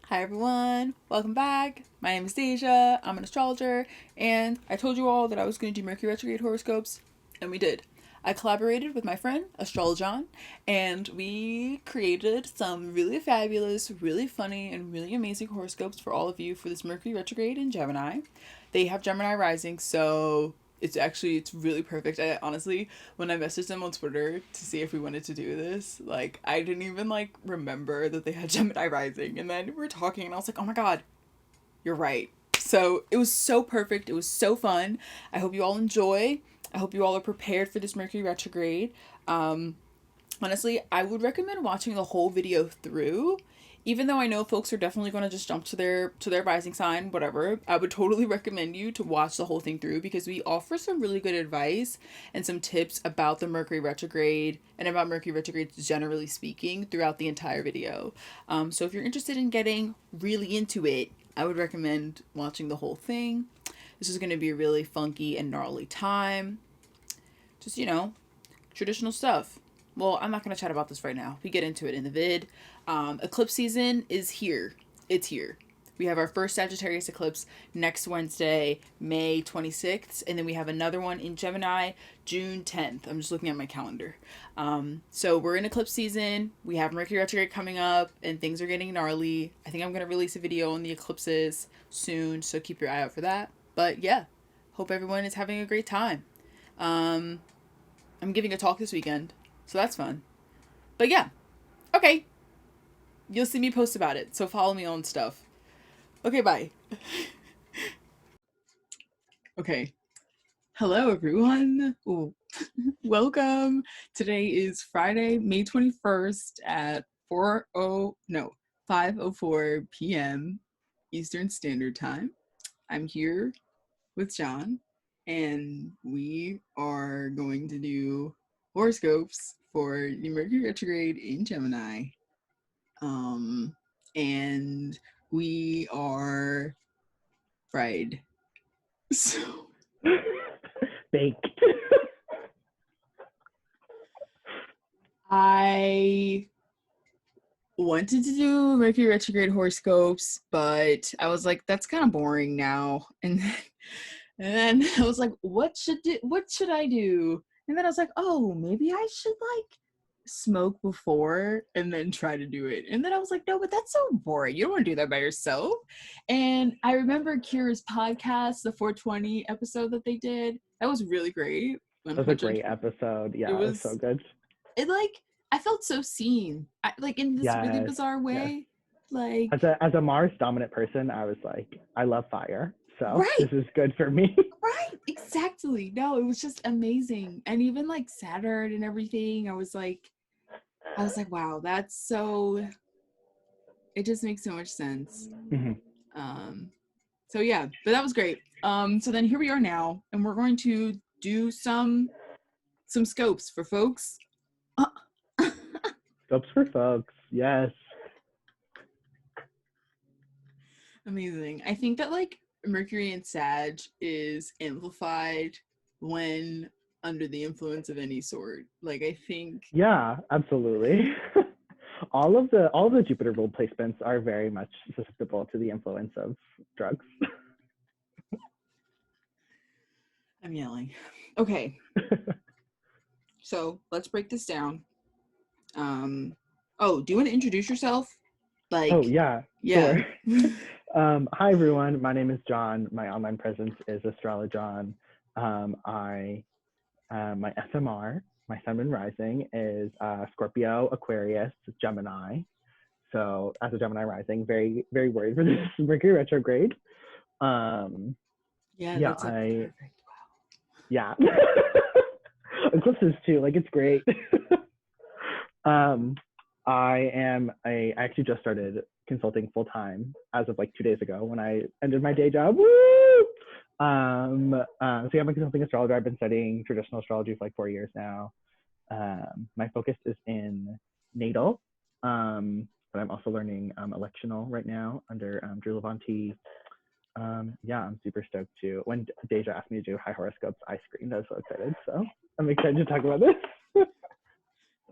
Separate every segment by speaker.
Speaker 1: Hi everyone, welcome back. My name is Deja, I'm an astrologer, and I told you all that I was going to do Mercury Retrograde horoscopes, and we did. I collaborated with my friend, Astrologon, and we created some really fabulous, really funny, and really amazing horoscopes for all of you for this Mercury Retrograde in Gemini. They have Gemini rising, so it's really perfect. I honestly, when I messaged them on Twitter to see if we wanted to do this, like I didn't even like remember that they had Gemini rising, and then we were talking and I was like, "Oh my god, you're right." So, it was so perfect. It was so fun. I hope you all enjoy. I hope you all are prepared for this Mercury retrograde. Um Honestly, I would recommend watching the whole video through. Even though I know folks are definitely going to just jump to their rising sign, whatever, I would totally recommend you to watch the whole thing through because we offer some really good advice and some tips about the Mercury retrograde and about Mercury retrograde generally speaking throughout the entire video. So if you're interested in getting really into it, I would recommend watching the whole thing. This is going to be a really funky and gnarly time. Just, traditional stuff. Well, I'm not going to chat about this right now. We get into it in the vid. Eclipse season is here. It's here. We have our first Sagittarius eclipse next Wednesday, May 26th, and then we have another one in Gemini, June 10th. I'm just looking at my calendar. So we're in eclipse season. We have Mercury retrograde coming up, and things are getting gnarly. I think I'm going to release a video on the eclipses soon, so keep your eye out for that. But yeah, hope everyone is having a great time. Um, I'm giving a talk this weekend, so that's fun. But yeah, okay. You'll see me post about it, so follow me on stuff. Okay, bye. Okay. Hello, everyone. Ooh. Welcome. Today is Friday, May 21st at 5:04 p.m. Eastern Standard Time. I'm here with John, and we are going to do horoscopes for the Mercury retrograde in Gemini. And we are fried. So
Speaker 2: Baked.
Speaker 1: I wanted to do Mercury retrograde horoscopes, but I was like, that's kind of boring now. And then I was like, what should I do? And then I was like, oh, maybe I should like smoke before and then try to do it. And then I was like, no, but that's so boring. You don't want to do that by yourself. And I remember Kira's podcast, the 420 episode that they did. That was really great.
Speaker 2: That was a great episode.
Speaker 1: It
Speaker 2: Yeah, it was so
Speaker 1: was
Speaker 2: good.
Speaker 1: it like I felt so seen. Like in this really
Speaker 2: Yes,
Speaker 1: bizarre
Speaker 2: yes.
Speaker 1: way. Like
Speaker 2: As a Mars dominant person, I was like, I love fire, so
Speaker 1: right,
Speaker 2: this is good for me.
Speaker 1: right, exactly. No, it was just amazing. And even like Saturn and everything, I was like, wow, that's so it just makes so much sense.
Speaker 2: Mhm.
Speaker 1: Um so yeah, but that was great. So then here we are now, and we're going to do some scopes for folks.
Speaker 2: Scopes for folks. Yes.
Speaker 1: Amazing. I think that like Mercury in Sag is amplified when under the influence of any sort. Like I think
Speaker 2: Yeah, absolutely. all of the Jupiter ruled placements are very much susceptible to the influence of drugs.
Speaker 1: I'm yelling. Okay, so let's break this down. Oh, do you want to introduce yourself?
Speaker 2: Oh
Speaker 1: Like,
Speaker 2: yeah,
Speaker 1: yeah.
Speaker 2: sure. Hi everyone, my name is John. My online presence is Astrologon. I my SMR, my Sun Moon Rising is Scorpio, Aquarius, Gemini. So as a Gemini rising, very very worried for this Mercury retrograde.
Speaker 1: Yeah,
Speaker 2: Yeah,
Speaker 1: that's like perfect.
Speaker 2: yeah. Eclipses too, like it's great. um, I actually just started consulting full time as of like 2 days ago when I ended my day job. Woo! So yeah, I'm a consulting astrologer. I've been studying traditional astrology for like 4 years now. My focus is in natal, but I'm also learning electional right now under Drew Levanti. Yeah, I'm super stoked too. When Deja asked me to do high horoscopes, I screamed. I was so excited. So I'm excited to talk about this.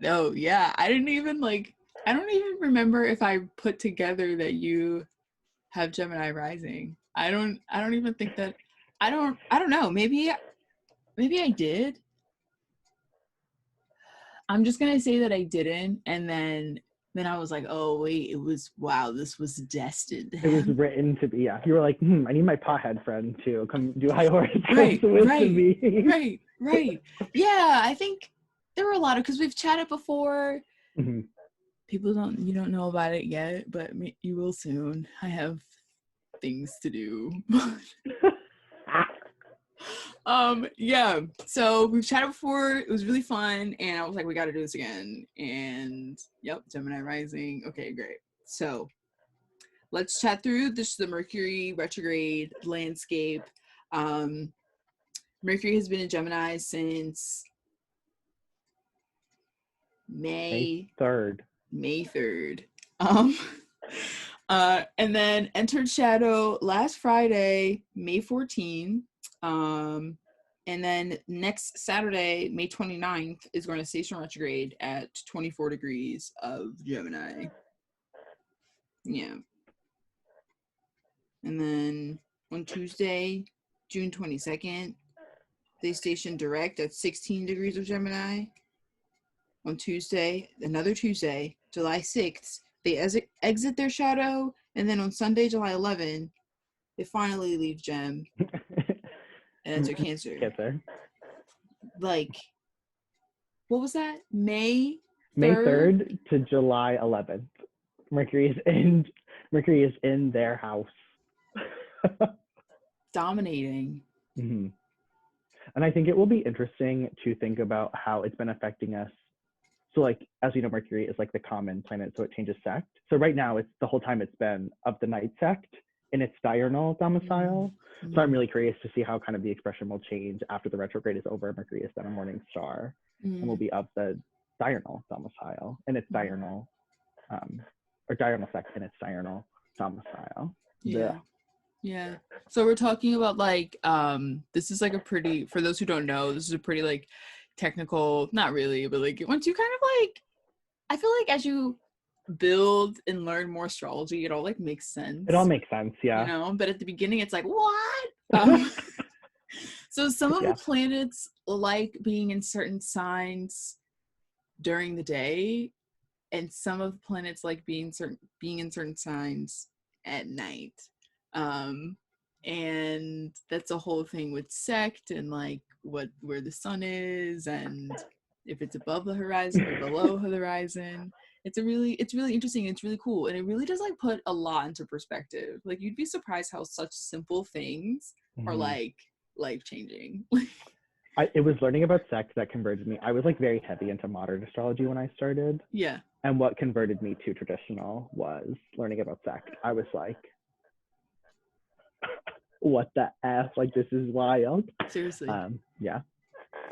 Speaker 1: No, yeah. I didn't even like I don't even remember if I put together that you have Gemini rising. I don't even think that I don't know. Maybe I did. I'm just gonna say that I didn't, and then I was like, oh wait, it was, wow, this was destined to
Speaker 2: It was
Speaker 1: happen.
Speaker 2: written to be. Yeah, you were like, I need my pothead friend to come do high horoscopes
Speaker 1: Right,
Speaker 2: with
Speaker 1: right,
Speaker 2: me.
Speaker 1: right. Yeah, I think there were a lot of, because we've chatted before.
Speaker 2: Mhm.
Speaker 1: People you don't know about it yet, but you will soon. I have things to do. Yeah, so we've chatted before. It was really fun, and I was like, we got to do this again. And yep, Gemini rising. Okay, great. So let's chat through this, the Mercury retrograde landscape. um Mercury has been in Gemini since
Speaker 2: May
Speaker 1: May
Speaker 2: 3rd.
Speaker 1: 3rd. um and then entered shadow last Friday, May 14th. And then next Saturday, May 29th, is going to station retrograde at 24 degrees of Gemini. Yeah. And then on Tuesday, June 22nd, they station direct at 16 degrees of Gemini. On Tuesday, another Tuesday, July 6th, they exit their shadow. And then on Sunday, July 11th, they finally leave Gem and enter Cancer.
Speaker 2: Cancer.
Speaker 1: Like, what was that? May 3rd?
Speaker 2: May 3rd to July 11th. Mercury is in their house.
Speaker 1: Dominating.
Speaker 2: Mm-hmm. And I think it will be interesting to think about how it's been affecting us. So like, as you know, Mercury is like the common planet, so it changes sect. So right now, it's the whole time it's been of the night sect in its diurnal domicile.
Speaker 1: Mm-hmm.
Speaker 2: So I'm really curious to see how kind of the expression will change after the retrograde is over. Mercury is then a morning star and will be of the diurnal domicile in its diurnal, or diurnal sect in its diurnal domicile.
Speaker 1: Yeah. So we're talking about like, this is like a pretty, for those who don't know, this is a pretty like technical, not really, but like once you kind of like, I feel like as you build and learn more astrology, it all like makes sense.
Speaker 2: It all makes sense, yeah.
Speaker 1: You know, but at the beginning it's like, what? So some of the planets like being in certain signs during the day, and some of the planets like being in certain signs at night. And that's a whole thing with sect and like where the sun is, and if it's above the horizon or below the horizon. It's really interesting. It's really cool, and it really does like put a lot into perspective. Like, you'd be surprised how such simple things are like life-changing.
Speaker 2: It was learning about sect that converted me. I was like very heavy into modern astrology when I started.
Speaker 1: Yeah.
Speaker 2: And what converted me to traditional was learning about sect. I was like, what the F? Like, this is wild.
Speaker 1: Seriously.
Speaker 2: Yeah.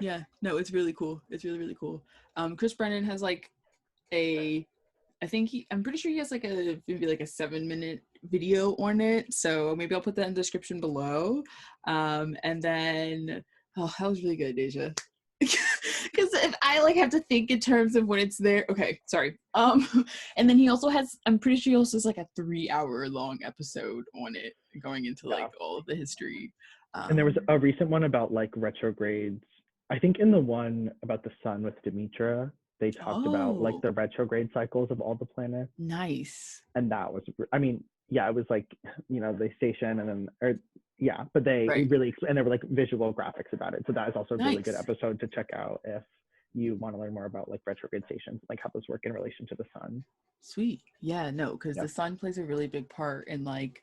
Speaker 1: Yeah. No, it's really cool. It's really, really cool. Chris Brennan has like I'm pretty sure he has like maybe like a 7-minute video on it. So maybe I'll put that in the description below. And then, oh, that was really good, Deja. Because if I like have to think in terms of when it's there. Okay, sorry. And then he also has, I'm pretty sure he also has like a 3-hour long episode on it, going into like all of the history.
Speaker 2: And there was a recent one about like retrogrades. I think in the one about the sun with Demetra, they talked about like the retrograde cycles of all the planets.
Speaker 1: Nice.
Speaker 2: And that was, I mean, yeah, it was like, you know, they station and then, but they really, and there were like visual graphics about it. So that is also a really good episode to check out if you want to learn more about like retrograde stations, like how those work in relation to the sun.
Speaker 1: Sweet. Yeah, no, because the sun plays a really big part in like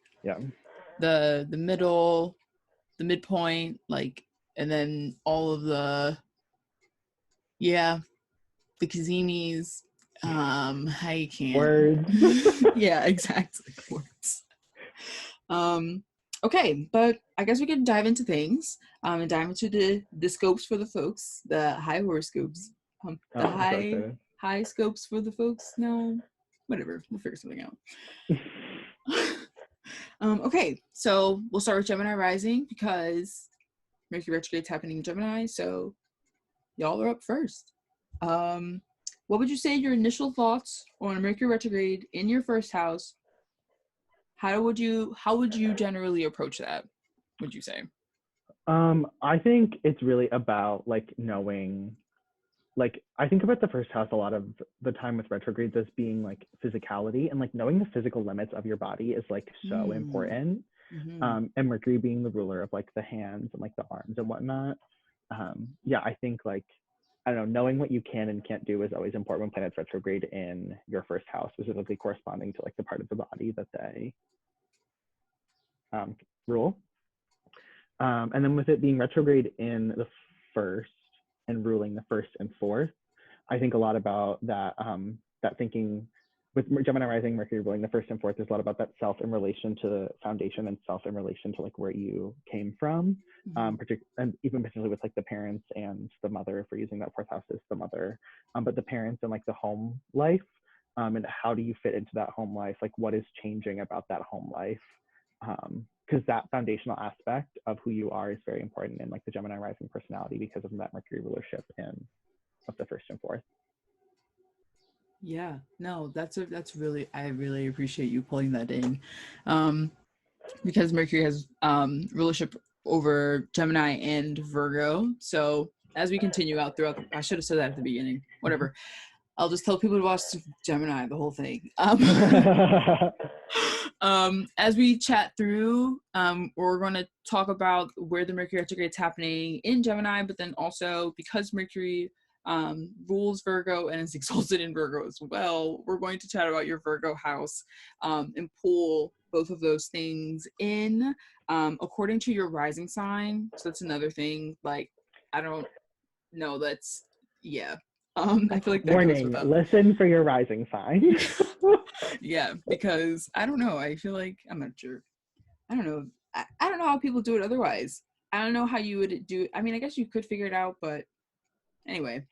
Speaker 1: the midpoint, like, and then all of the Kazimis, how you can
Speaker 2: words.
Speaker 1: Yeah, exactly, words. Okay, but I guess we can dive into things, and dive into the scopes for the folks, the high horoscopes, high scopes for the folks. No, whatever, we'll figure something out. Okay, so we'll start with Gemini rising, because Mercury retrograde's happening in Gemini, so y'all are up first. what would you say your initial thoughts on a Mercury retrograde in your first house? How would you generally approach that, would you say?
Speaker 2: I think it's really about like knowing, like I think about the first house a lot of the time with retrogrades as being like physicality, and like knowing the physical limits of your body is like so important.
Speaker 1: Mm-hmm.
Speaker 2: And Mercury being the ruler of like the hands and like the arms and whatnot. Yeah, I think like, I don't know, knowing what you can and can't do is always important when planets retrograde in your first house, specifically corresponding to like the part of the body that they rule. And then with it being retrograde in the first and ruling the first and fourth, I think a lot about that, that thinking with Gemini rising, Mercury ruling the first and fourth, there's a lot about that self in relation to the foundation and self in relation to like where you came from, and even particularly with like the parents and the mother, if we're using that fourth house as the mother, but the parents and like the home life, and how do you fit into that home life? Like what is changing about that home life? Because that foundational aspect of who you are is very important in like the Gemini rising personality because of that Mercury rulership in of the first and fourth.
Speaker 1: Yeah, no, that's really, I really appreciate you pulling that in, because Mercury has rulership over Gemini and Virgo. So as we continue out throughout, I should have said that at the beginning. Whatever. I'll just tell people to watch Gemini, the whole thing. As we chat through, we're going to talk about where the Mercury retrograde is happening in Gemini, but then also because Mercury rules Virgo and is exalted in Virgo as well, we're going to chat about your Virgo house, and pull both of those things in according to your rising sign. So that's another thing. Like, I don't know. That's, yeah. I feel like that
Speaker 2: warning,
Speaker 1: goes without.
Speaker 2: Listen for your rising sign.
Speaker 1: Yeah, because I don't know. I feel like I'm not sure. I don't know. I don't know how people do it otherwise. I don't know how you would do it. I mean, I guess you could figure it out, but anyway.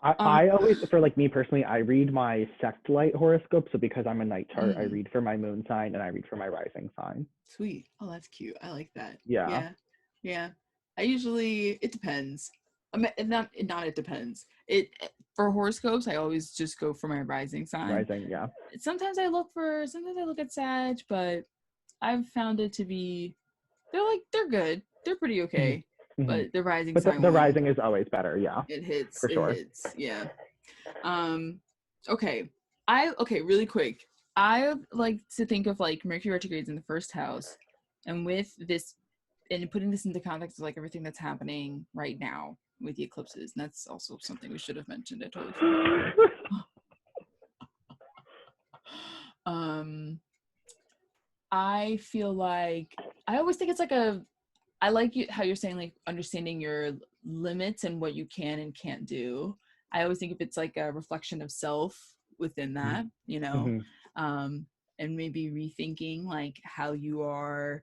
Speaker 2: I always, for like me personally, I read my Sect light horoscope. So because I'm a night chart, I read for my moon sign and I read for my rising sign.
Speaker 1: Sweet. Oh, that's cute. I like that.
Speaker 2: Yeah.
Speaker 1: Yeah. I usually, it depends. I mean, not it depends. It for horoscopes, I always just go for my rising sign.
Speaker 2: Rising, yeah.
Speaker 1: Sometimes I look at Sag, but I've found it to be, they're good. They're pretty okay.
Speaker 2: Mm-hmm.
Speaker 1: But the rising
Speaker 2: but
Speaker 1: sign
Speaker 2: the rising is always better, yeah.
Speaker 1: It hits.
Speaker 2: For sure.
Speaker 1: It hits. Yeah. Okay. Really quick. I like to think of like Mercury retrogrades in the first house, and with this, and putting this into context of like everything that's happening right now with the eclipses, and that's also something we should have mentioned. I totally forgot. I feel like I always think it's like I like how you're saying like understanding your limits and what you can and can't do. I always think if it's like a reflection of self within that, you know, and maybe rethinking like how you are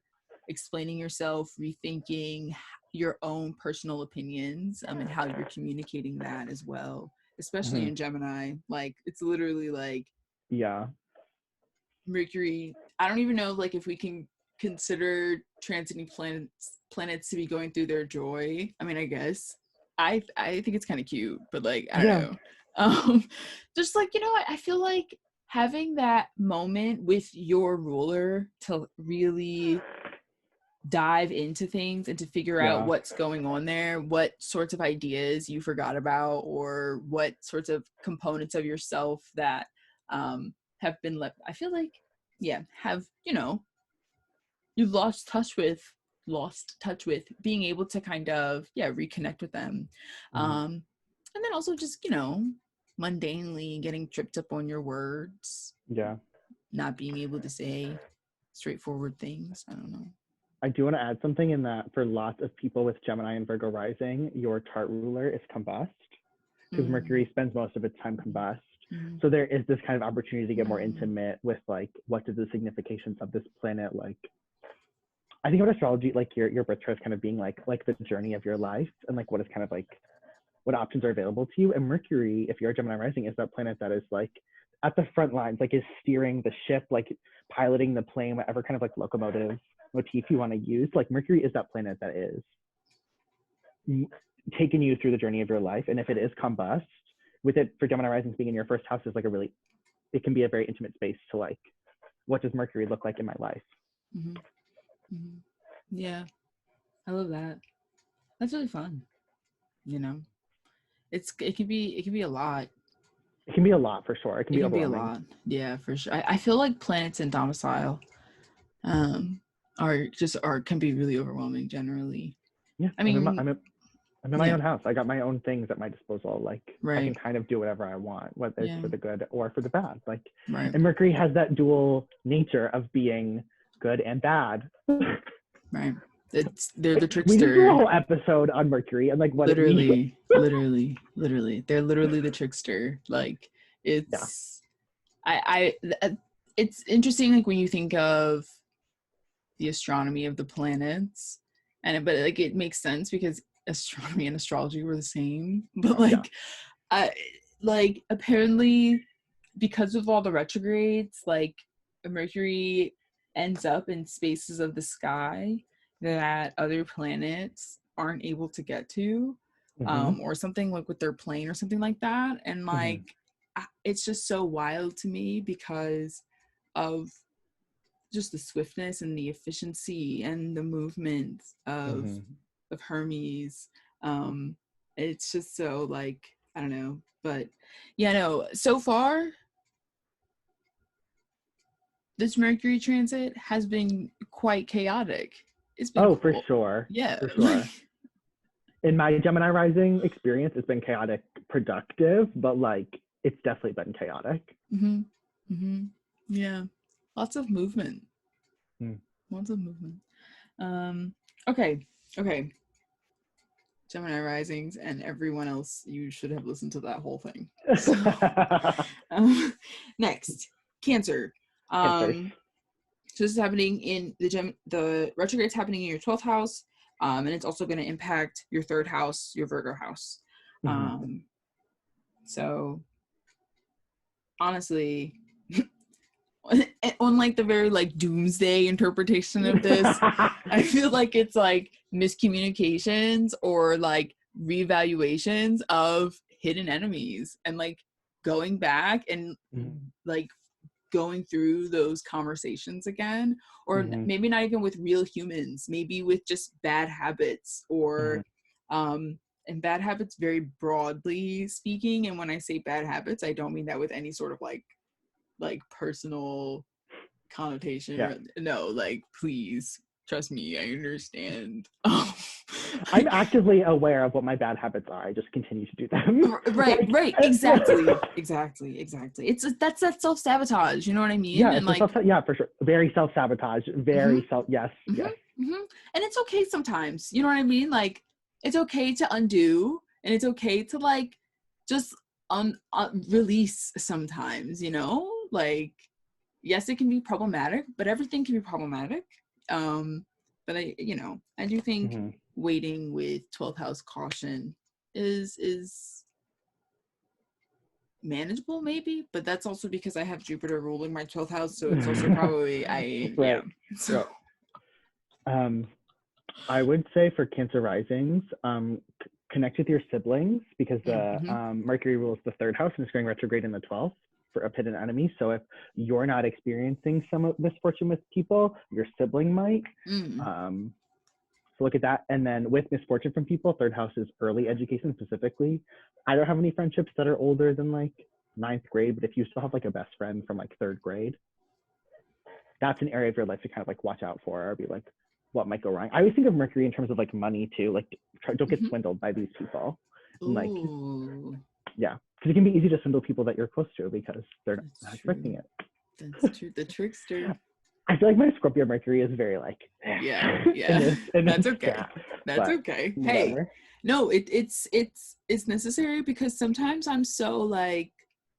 Speaker 1: explaining yourself, rethinking your own personal opinions, and how you're communicating that as well, especially in Gemini. Like it's literally like,
Speaker 2: yeah,
Speaker 1: Mercury, I don't even know like if we can consider transiting planets to be going through their joy. I mean, I guess I think it's kind of cute, but like I don't know. Just like, you know, I feel like having that moment with your ruler to really dive into things and to figure out what's going on there, what sorts of ideas you forgot about, or what sorts of components of yourself that have been left, I feel like, have, you know, you've lost touch with being able to kind of reconnect with them, and then also just, you know, mundanely getting tripped up on your words, not being able to say straightforward things. I don't know.
Speaker 2: I do want to add something in that for lots of people with Gemini and Virgo rising, your chart ruler is combust, because Mercury spends most of its time combust. So there is this kind of opportunity to get more intimate with like, what is the significance of this planet? Like, I think about astrology, like your birth chart is kind of being like the journey of your life, and like what is kind of like, what options are available to you. And Mercury, if you're a Gemini rising, is that planet that is like at the front lines, like is steering the ship, like piloting the plane, whatever kind of like locomotive motif you want to use. Like Mercury is that planet that is taking you through the journey of your life. And if it is combust, with it for Gemini risings being in your first house is like it can be a very intimate space to like, what does Mercury look like in my life?
Speaker 1: Mm-hmm. Mm-hmm. Yeah, I love that. That's really fun. You know, it can be a lot.
Speaker 2: It can be a lot for sure. It can be
Speaker 1: be a
Speaker 2: overwhelming.
Speaker 1: lot. Yeah, for sure. I feel like planets in domicile can be really overwhelming generally.
Speaker 2: Yeah,
Speaker 1: I mean,
Speaker 2: I'm in my own house. I got my own things at my disposal. Like I can kind of do whatever I want, whether it's for the good or for the bad. Like, and Mercury has that dual nature of being good and bad.
Speaker 1: Right. They're the trickster.
Speaker 2: We just do a whole episode on Mercury and like what
Speaker 1: literally, they're literally the trickster. Like it's, it's interesting. Like when you think of the astronomy of the planets, but like it makes sense because astronomy and astrology were the same. But like apparently because of all the retrogrades, like Mercury ends up in spaces of the sky that other planets aren't able to get to, or something like with their plane or something like that. And like it's just so wild to me because of just the swiftness and the efficiency and the movement of Hermes. It's just so like, I don't know, but yeah, no, so far this Mercury transit has been quite chaotic. It's been cool.
Speaker 2: For sure.
Speaker 1: Yeah,
Speaker 2: for sure. In my Gemini rising experience, it's been chaotic, productive, but like it's definitely been chaotic.
Speaker 1: Yeah, lots of movement. Lots of movement. Okay. Gemini risings and everyone else, you should have listened to that whole thing. So, next, Cancer. So this is happening in the retrograde's happening in your 12th house, and it's also going to impact your 3rd house, your Virgo house. So honestly, on like the very like doomsday interpretation of this, I feel like it's like miscommunications or like reevaluations of hidden enemies and like going back and like going through those conversations again, or maybe not even with real humans, maybe with just bad habits or and bad habits very broadly speaking. And when I say bad habits, I don't mean that with any sort of like personal connotation. No, like please trust me, I understand.
Speaker 2: I'm actively aware of what my bad habits are. I just continue to do them.
Speaker 1: Right. Exactly. It's that's that self-sabotage, you know what I mean? And like
Speaker 2: for sure. Very self-sabotage. Very yes. And
Speaker 1: it's okay sometimes, you know what I mean? Like it's okay to undo, and it's okay to like just release sometimes, you know? Like yes, it can be problematic, but everything can be problematic. But I do think waiting with 12th house caution is manageable maybe, but that's also because I have Jupiter ruling my 12th house, so it's also probably
Speaker 2: I would say for Cancer risings, connect with your siblings because the Mercury rules the 3rd house and it's going retrograde in the 12th for a hidden enemy. So if you're not experiencing some of misfortune with people, your sibling might. So look at that. And then with misfortune from people, 3rd house is early education specifically. I don't have any friendships that are older than like 9th grade, but if you still have like a best friend from like 3rd grade, that's an area of your life to kind of like watch out for or be like, what might go wrong. I always think of Mercury in terms of like money too. Like don't get swindled by these people. Like, yeah, because it can be easy to swindle people that you're close to because they're not expecting it.
Speaker 1: That's true. The trickster.
Speaker 2: I feel like my Scorpio Mercury is very like
Speaker 1: that's okay. That's okay.
Speaker 2: Whatever.
Speaker 1: Hey, no, it's necessary because sometimes I'm so like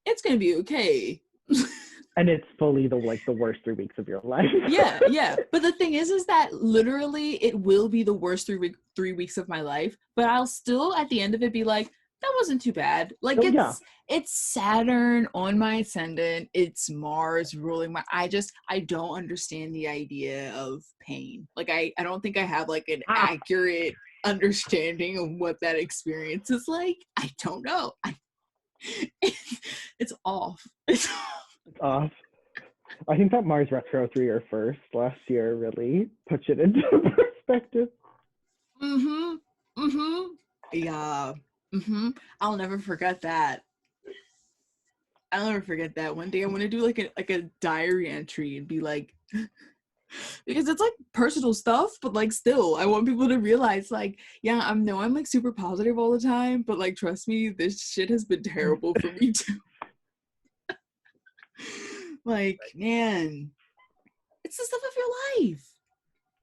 Speaker 1: it's gonna be okay.
Speaker 2: And it's fully the worst 3 weeks of your life.
Speaker 1: yeah. But the thing is that literally it will be the worst 3 weeks of my life, but I'll still at the end of it be like, that wasn't too bad. Like it's Saturn on my ascendant, it's Mars ruling my I don't understand the idea of pain. Like I don't think I have like an accurate understanding of what that experience is like. I don't know. It's off. It's
Speaker 2: It's off. I think that Mars retro 3 or first last year really puts it into perspective.
Speaker 1: mm-hmm. Mm-hmm. Yeah. Mm-hmm. I'll never forget that. I'll never forget that. One day I want to do like a diary entry and be like, because it's like personal stuff, but like still, I want people to realize like, yeah, I'm like super positive all the time, but like trust me, this shit has been terrible for me too. Like, man, it's the stuff of your life.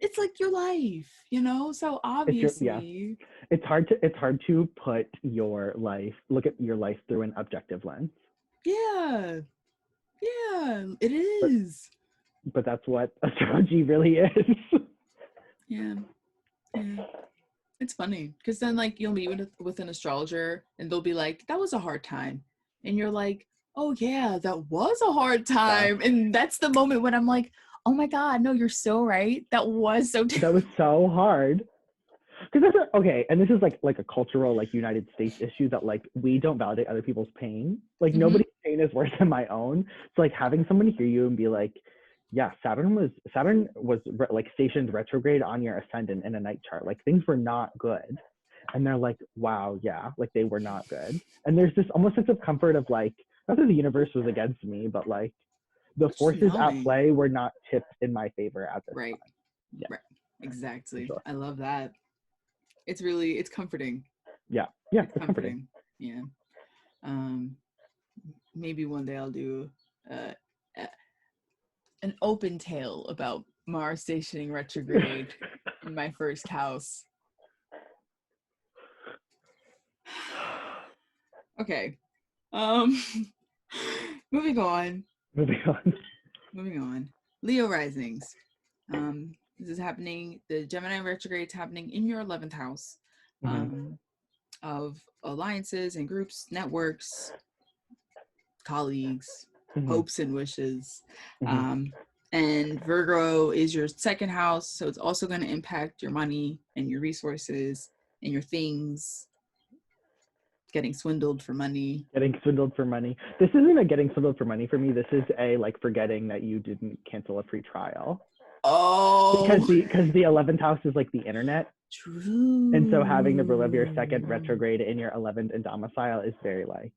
Speaker 1: It's like your life, you know? So obviously
Speaker 2: it's hard to look at your life through an objective lens.
Speaker 1: Yeah, it is.
Speaker 2: But that's what astrology really is.
Speaker 1: Yeah. It's funny because then like you'll meet with an astrologer and they'll be like, that was a hard time, and you're like, oh yeah, that was a hard time. Yeah. And that's the moment when I'm like, oh my god, no, you're so right, that was so
Speaker 2: that was so hard. Because that's okay, and this is like a cultural, like, United States issue, that like we don't validate other people's pain. Like, nobody's pain is worse than my own. So like having someone hear you and be like, yeah, Saturn was like stationed retrograde on your ascendant in a night chart. Like, things were not good. And they're like, wow, yeah, like they were not good. And there's this almost sense of comfort of like, not that the universe was against me, but like the forces at play were not tipped in my favor at this time.
Speaker 1: Yeah. Right. Exactly. Sure. I love that. It's comforting.
Speaker 2: Yeah. Yeah. It's comforting.
Speaker 1: Yeah. Maybe one day I'll do an open tale about Mars stationing retrograde in my first house. Okay. Moving on. Leo risings. This is happening. The Gemini retrograde is happening in your 11th house of alliances and groups, networks, colleagues, hopes and wishes. And Virgo is your second house, so it's also going to impact your money and your resources and your things. Getting swindled for money. This isn't a getting swindled for money for me. This is a like forgetting that you didn't cancel a free trial.
Speaker 2: Oh. Because the 11th house is like the internet. True. And so having the rule of your second retrograde in your 11th and domicile is very like,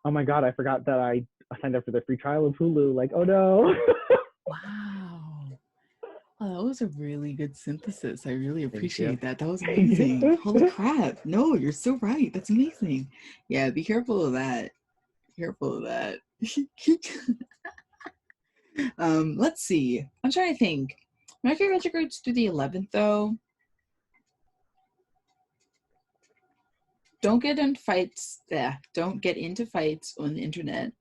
Speaker 2: oh my god, I forgot that I signed up for the free trial of Hulu. Like, oh no.
Speaker 1: Wow. Oh, that was a really good synthesis. I really appreciate that. That was amazing. Holy crap. No, you're so right. That's amazing. Yeah, be careful of that. Let's see. I'm trying to think. Mercury retrogrades through the 11th, though. Don't get into fights. Don't get into fights on the internet.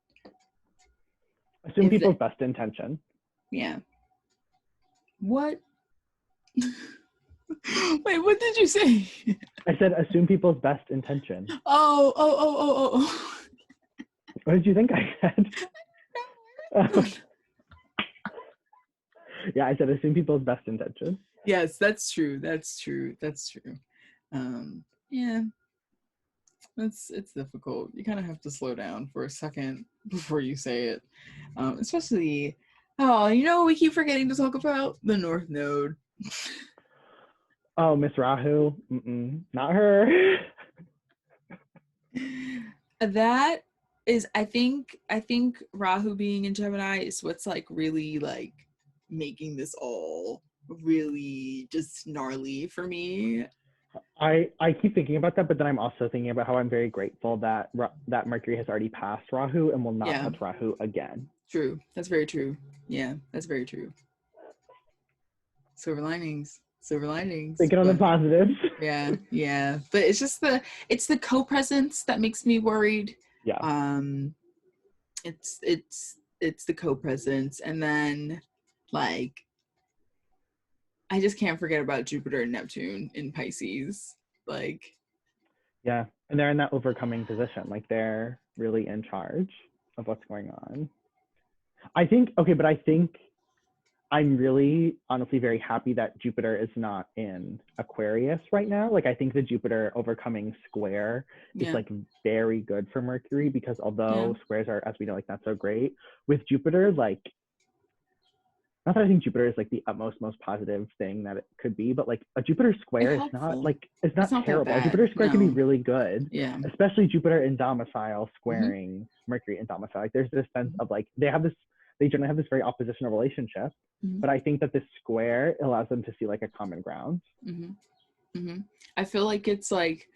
Speaker 2: Assume people's best intention.
Speaker 1: Yeah. What? Wait, what did you say?
Speaker 2: I said assume people's best intention.
Speaker 1: Oh.
Speaker 2: What did you think I said? Yeah, I said assume people's best intention.
Speaker 1: Yes, that's true. Yeah. It's difficult. You kind of have to slow down for a second before you say it. Especially, we keep forgetting to talk about the North Node.
Speaker 2: Oh, Miss Rahu. Not her.
Speaker 1: That is, I think Rahu being in Gemini is what's like really like making this all really just gnarly for me.
Speaker 2: I keep thinking about that, but then I'm also thinking about how I'm very grateful that Mercury has already passed Rahu and will not touch Rahu again.
Speaker 1: True. That's very true. Yeah, that's very true. Silver linings.
Speaker 2: Thinking on the positives.
Speaker 1: Yeah. But it's just the co-presence that makes me worried.
Speaker 2: Yeah.
Speaker 1: It's the co-presence, and then like I just can't forget about Jupiter and Neptune in Pisces. Like,
Speaker 2: yeah, and they're in that overcoming position. Like, they're really in charge of what's going on. I think I'm really honestly very happy that Jupiter is not in Aquarius right now. Like I think the Jupiter overcoming square is
Speaker 1: Yeah.
Speaker 2: like very good for Mercury, because
Speaker 1: Yeah.
Speaker 2: although squares are, as we know, like not so great, with Jupiter, like not that I think Jupiter is like the utmost most positive thing that it could be, but like a Jupiter
Speaker 1: It's
Speaker 2: square is not
Speaker 1: helpful.
Speaker 2: like, it's
Speaker 1: It's
Speaker 2: not
Speaker 1: not that
Speaker 2: terrible. A
Speaker 1: bad.
Speaker 2: Jupiter square can be
Speaker 1: No.
Speaker 2: really good,
Speaker 1: Yeah.
Speaker 2: especially Jupiter in domicile
Speaker 1: Mm-hmm.
Speaker 2: squaring Mercury in domicile. Like there's this sense of like they generally have this very oppositional relationship,
Speaker 1: Mm-hmm.
Speaker 2: but I think that this square allows them to see like a common ground.
Speaker 1: Mm-hmm. Mm-hmm. I feel like it's like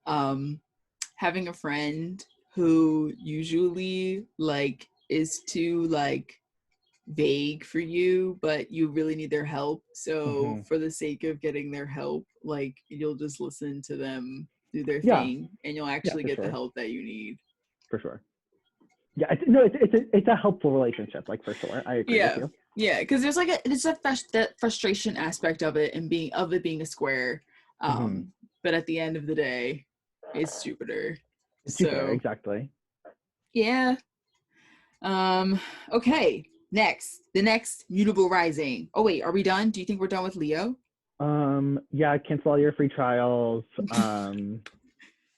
Speaker 1: having a friend who usually like is too like vague for you, but you really need their help. So
Speaker 2: Mm-hmm.
Speaker 1: for the sake of getting their help, like you'll just listen to them do their
Speaker 2: Yeah,
Speaker 1: thing and you'll
Speaker 2: yeah,
Speaker 1: actually
Speaker 2: for
Speaker 1: get the
Speaker 2: sure,
Speaker 1: help that you need.
Speaker 2: for sure. Yeah, it's a helpful relationship, like for sure. I agree with
Speaker 1: Yeah.
Speaker 2: you.
Speaker 1: Yeah, because there's like that frustration aspect of it and being a square.
Speaker 2: Mm-hmm.
Speaker 1: But at the end of the day, it's Jupiter.
Speaker 2: It's Jupiter,
Speaker 1: So
Speaker 2: exactly.
Speaker 1: yeah. Okay. The next mutable rising. Oh wait, are we done? Do you think we're done with Leo?
Speaker 2: Yeah, cancel all your free trials.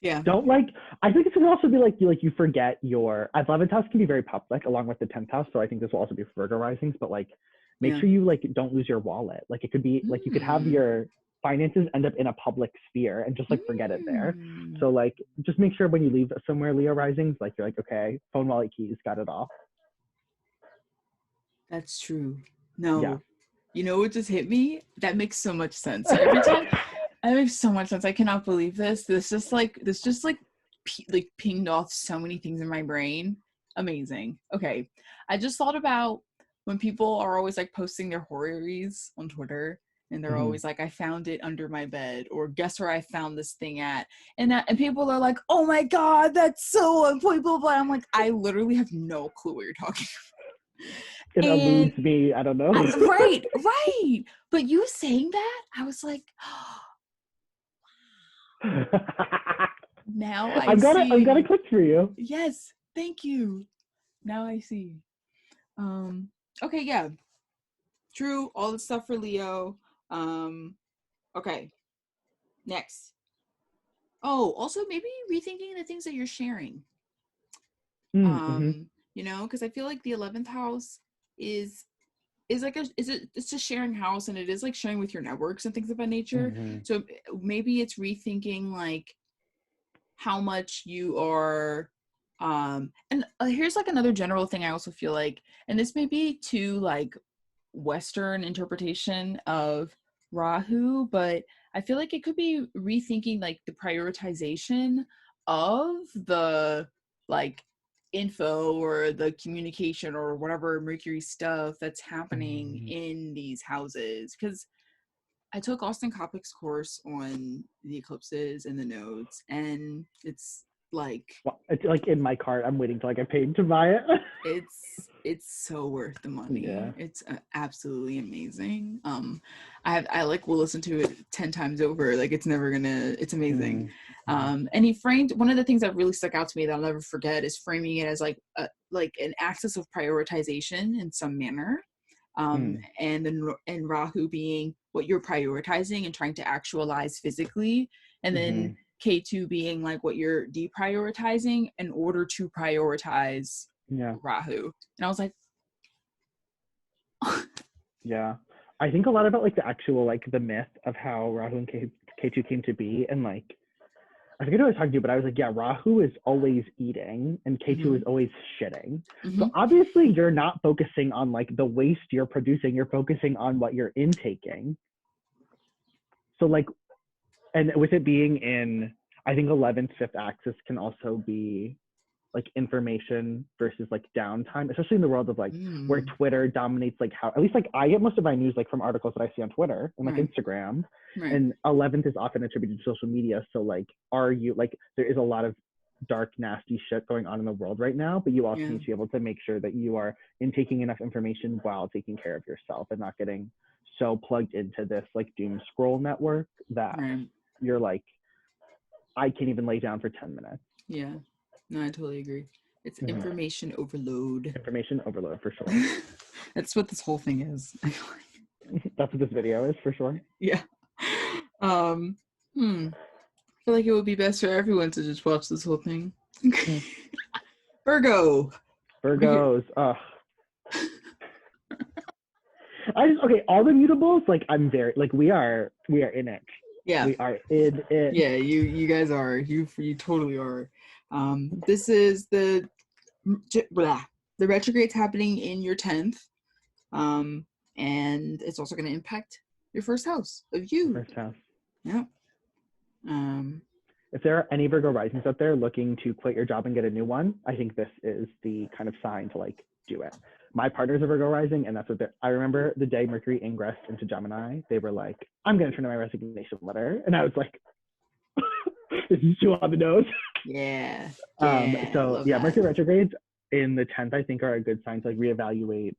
Speaker 1: Yeah.
Speaker 2: Don't like. I think this can also be like you forget your 11th house can be very public along with the 10th house. So I think this will also be for Virgo risings. But like, make
Speaker 1: Yeah.
Speaker 2: sure you like don't lose your wallet. Like it could be like you could have
Speaker 1: Mm.
Speaker 2: your finances end up in a public sphere and just like forget it there.
Speaker 1: Mm.
Speaker 2: So like just make sure when you leave somewhere Leo risings, like you're like, okay, phone, wallet, keys, got it all.
Speaker 1: That's true.
Speaker 2: Yeah.
Speaker 1: No. You know what just hit me? That makes so much sense. So every time that makes so much sense. I cannot believe this. This just like pinged off so many things in my brain. Amazing. Okay. I just thought about when people are always like posting their horrors on Twitter and they're
Speaker 2: Mhm.
Speaker 1: always like, I found it under my bed, or guess where I found this thing at. And people are like, oh my God, that's so blah, blah, blah. I'm like, I literally have no clue what you're talking
Speaker 2: It
Speaker 1: about. And
Speaker 2: eludes me. I don't know.
Speaker 1: right. But you saying that, I was like, now I
Speaker 2: I'm gonna
Speaker 1: see.
Speaker 2: click for you.
Speaker 1: Yes, thank you. Now I see. Um, okay, yeah. True, all the stuff for Leo. Um, okay, next. Oh, also maybe rethinking the things that you're sharing.
Speaker 2: Mm-hmm.
Speaker 1: Because I feel like the 11th house is it's a sharing house, and it is like sharing with your networks and things of that nature.
Speaker 2: Mm-hmm.
Speaker 1: So maybe it's rethinking like how much you are and here's like another general thing I also feel like, and this may be too like Western interpretation of Rahu, but I feel like it could be rethinking like the prioritization of the like info or the communication or whatever Mercury stuff that's happening
Speaker 2: Mm-hmm.
Speaker 1: in these houses. Because I took Austin Coppock's course on the eclipses and the nodes, and it's like
Speaker 2: Well, it's like in my cart. I'm waiting till I get paid to buy it.
Speaker 1: it's so worth the
Speaker 2: Yeah.
Speaker 1: money. It's absolutely amazing. I like will listen to it 10 times over. Like it's amazing.
Speaker 2: Mm-hmm.
Speaker 1: And he framed one of the things that really stuck out to me that I'll never forget is framing it as like an axis of prioritization in some manner.
Speaker 2: Mm.
Speaker 1: And Rahu being what you're prioritizing and trying to actualize physically, and
Speaker 2: Mm-hmm.
Speaker 1: then K2 being like what you're deprioritizing in order to prioritize
Speaker 2: Yeah.
Speaker 1: Rahu. And I was like,
Speaker 2: Yeah. I think a lot about like the actual like the myth of how Rahu and K2 came to be, and like I forget who I was talking to, but I was like, yeah, Rahu is always eating and K2 is
Speaker 1: mm-hmm,
Speaker 2: always shitting.
Speaker 1: mm-hmm,
Speaker 2: So obviously you're not focusing on like the waste you're producing, you're focusing on what you're intaking. So like, and with it being in, I think 11th, fifth axis can also be like information versus like downtime, especially in the world of like where
Speaker 1: mm,
Speaker 2: Twitter dominates, like how, at least like I get most of my news like from articles that I see on Twitter and like
Speaker 1: right,
Speaker 2: Instagram,
Speaker 1: right,
Speaker 2: and 11th is often attributed to social media. So like, are you like, there is a lot of dark, nasty shit going on in the world right now, but you also
Speaker 1: yeah,
Speaker 2: need to be able to make sure that you are intaking enough information while taking care of yourself and not getting so plugged into this like doom scroll network that
Speaker 1: right,
Speaker 2: you're like, I can't even lay down for 10 minutes.
Speaker 1: yeah. No, I totally agree. It's information overload.
Speaker 2: Information overload for sure.
Speaker 1: That's what this whole thing is.
Speaker 2: That's what this video is for sure.
Speaker 1: Yeah. I feel like it would be best for everyone to just watch this whole thing. Virgo.
Speaker 2: Virgos. Ugh. All the mutables, like I'm very like we are in it.
Speaker 1: Yeah.
Speaker 2: We are in it.
Speaker 1: Yeah, you guys are. You totally are. This is the retrograde's happening in your 10th. And it's also going to impact your first house of you.
Speaker 2: First house.
Speaker 1: Yeah.
Speaker 2: If there are any Virgo risings out there looking to quit your job and get a new one, I think this is the kind of sign to like do it. My partner's a Virgo rising, and that's what I remember the day Mercury ingressed into Gemini, they were like, I'm going to turn in my resignation letter. And I was like, this is too on the nose.
Speaker 1: Yeah.
Speaker 2: So yeah, Mercury retrogrades in the 10th, I think, are a good sign to like reevaluate.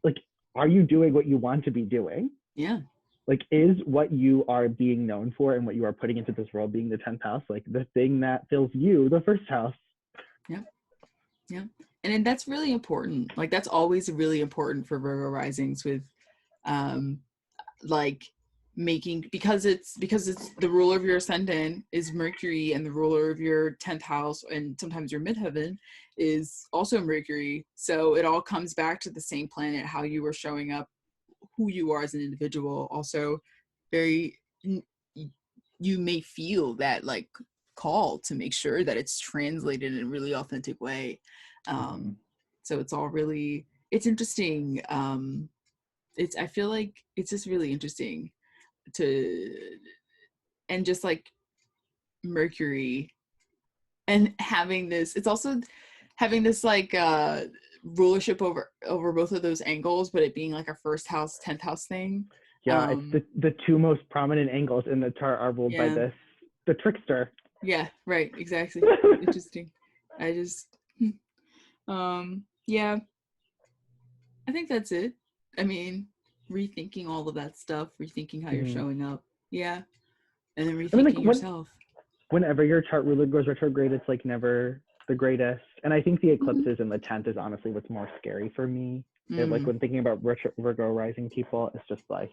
Speaker 2: Like, are you doing what you want to be doing?
Speaker 1: Yeah.
Speaker 2: Like, is what you are being known for and what you are putting into this world, being the 10th house, like the thing that fills you, the first house?
Speaker 1: Yeah. Yeah. And then that's really important. Like, that's always really important for Virgo risings with, like, making, because it's the ruler of your ascendant is Mercury, and the ruler of your 10th house and sometimes your midheaven is also Mercury. So it all comes back to the same planet, how you were showing up, who you are as an individual. Also very, you may feel that like call to make sure that it's translated in a really authentic way. So it's all really, it's interesting. I feel like it's just really interesting and just like Mercury and having this, it's also having this like rulership over both of those angles, but it being like a first house 10th house thing.
Speaker 2: Yeah, it's the two most prominent angles in the chart are ruled by the trickster.
Speaker 1: Yeah, right, exactly. Interesting. I just yeah, I think that's it. I mean, rethinking all of that stuff, rethinking how you're showing up. Yeah. And then rethinking yourself.
Speaker 2: Whenever your chart ruler goes retrograde, it's like never the greatest. And I think the eclipses in the 10th is honestly what's more scary for me. Like when thinking about Virgo rising people, it's just like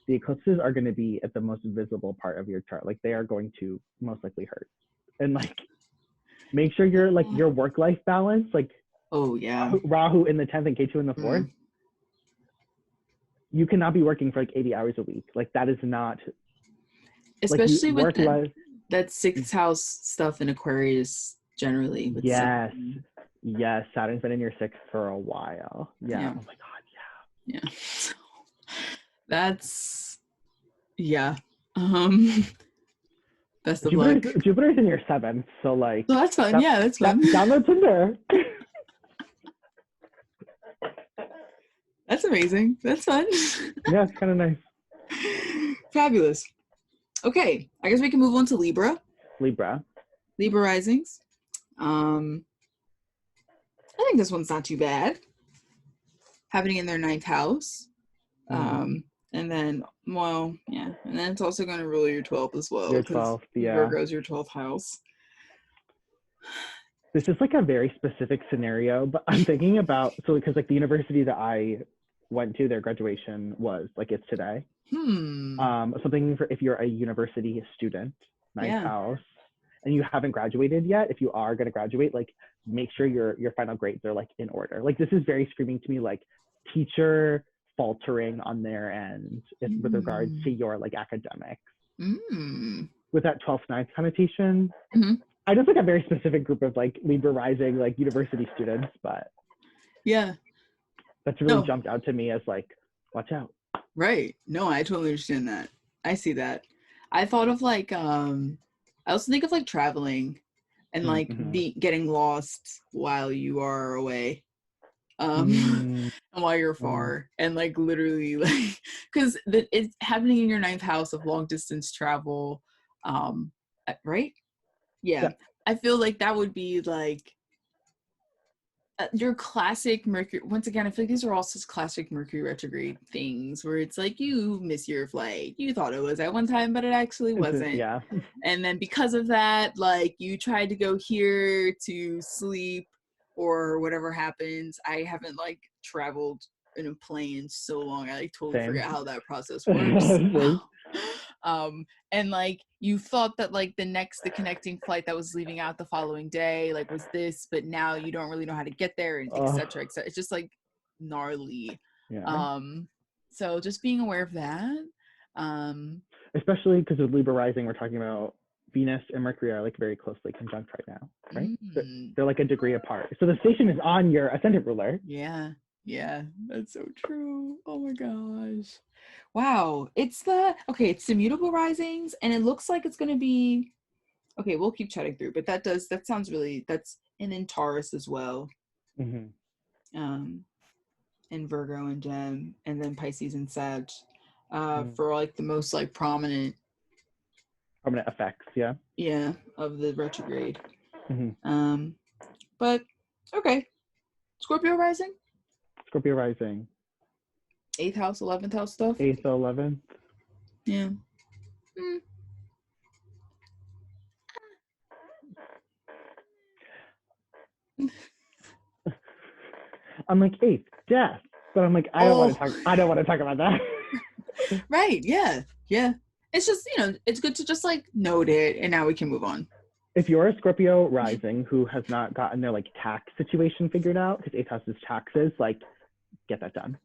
Speaker 2: the eclipses are going to be at the most visible part of your chart. Like they are going to most likely hurt. And like make sure your like your work-life balance, like Rahu in the 10th and Ketu in the 4th, you cannot be working for like 80 hours a week. Like that is not,
Speaker 1: especially like, with that 6th house stuff in Aquarius generally. With
Speaker 2: yes. Saturn's been in your 6th for a while. Yeah. Oh my God.
Speaker 1: Yeah. So that's best of luck.
Speaker 2: Jupiter's in your 7th, so like.
Speaker 1: So that's fun. That's fun.
Speaker 2: Download Tinder.
Speaker 1: That's amazing. That's fun.
Speaker 2: Yeah, it's kind of nice.
Speaker 1: Fabulous. Okay, I guess we can move on to Libra. Libra risings. I think this one's not too bad. Happening in their 9th house. And then, and then it's also going to rule your 12th as well.
Speaker 2: Your 12th, yeah.
Speaker 1: Virgo's your 12th house.
Speaker 2: This is like a very specific scenario, but I'm thinking about, so because like the university that I went to, their graduation was like, it's today. Something for if you're a university student, 9th house, and you haven't graduated yet, if you are going to graduate, like make sure your final grades are like in order. Like this is very screaming to me like teacher faltering on their end with regards to your like academics. With that 12th 9th connotation. I just like a very specific group of like Libra rising like university students, but that's really jumped out to me as like, watch out.
Speaker 1: Right. No, I totally understand that. I see that. I thought of like I also think of like traveling and like getting lost while you are away. And while you're far, and like literally like because it's happening in your 9th house of long distance travel, right? Yeah. I feel like that would be like your classic Mercury. Once again, I feel like these are all such classic Mercury retrograde things where it's like you miss your flight. You thought it was at one time, but it actually wasn't.
Speaker 2: Yeah.
Speaker 1: And then because of that, like you tried to go here to sleep or whatever happens. I haven't like traveled in a plane so long. I like totally
Speaker 2: Same.
Speaker 1: forget how that process works.
Speaker 2: Same.
Speaker 1: And like you thought that like the connecting flight that was leaving out the following day like was this, but now you don't really know how to get there, and etc. etc. It's just like gnarly.
Speaker 2: Yeah.
Speaker 1: So just being aware of that.
Speaker 2: Especially because with Libra rising, we're talking about Venus and Mercury are like very closely conjunct right now, right? They're like a degree apart. So the station is on your ascendant ruler.
Speaker 1: Yeah, that's so true. Oh my gosh. Wow. It's the mutable risings, and it looks like it's gonna be okay. We'll keep chatting through, but that sounds really, that's and in Taurus as well. And Virgo and Gem, and then Pisces and Sag, for like the most like prominent
Speaker 2: Effects, yeah,
Speaker 1: of the retrograde. But okay, Scorpio rising, 8th house, 11th house stuff.
Speaker 2: 8th, 11th.
Speaker 1: Yeah.
Speaker 2: I'm like 8th, death, but I'm like I don't want to talk about that.
Speaker 1: Right. Yeah. It's just, it's good to just like note it, and now we can move on.
Speaker 2: If you're a Scorpio rising who has not gotten their like tax situation figured out, because 8th house is taxes, like get that done.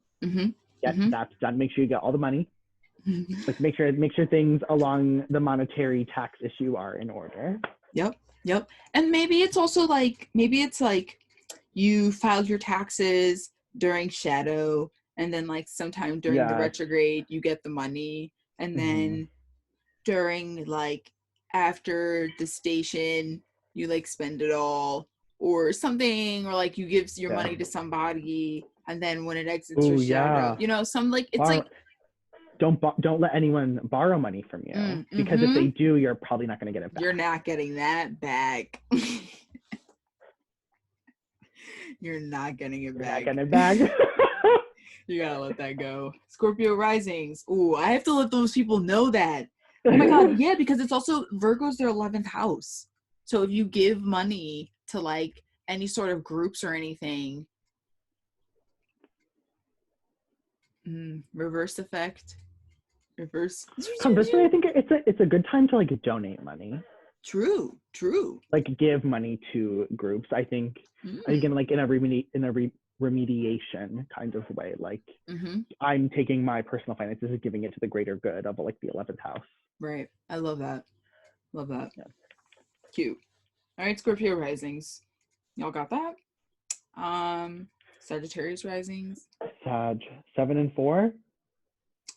Speaker 2: That's done. Make sure you get all the money. Like make sure things along the monetary tax issue are in order.
Speaker 1: Yep. And maybe it's also like you filed your taxes during shadow, and then like sometime during the retrograde you get the money, and then during like after the station you like spend it all or something, or like you give your money to somebody, and then when it exits your shadow, some like it's like
Speaker 2: don't let anyone borrow money from you, because if they do, you're probably not going to get it back.
Speaker 1: You're not getting that back. You're not getting it back. You gotta let that go. Scorpio risings. Ooh, I have to let those people know that. Oh my god, yeah, because it's also Virgo's their 11th house. So if you give money to like any sort of groups or anything, reverse effect.
Speaker 2: Conversely, I think it's a good time to like donate money.
Speaker 1: True.
Speaker 2: Like give money to groups. I think in like in a remediation kind of way. Like I'm taking my personal finances and giving it to the greater good of like the 11th house.
Speaker 1: Right. I love that. Yeah. Cute. All right, Scorpio risings. Y'all got that? Sagittarius risings.
Speaker 2: Sag 7 and 4.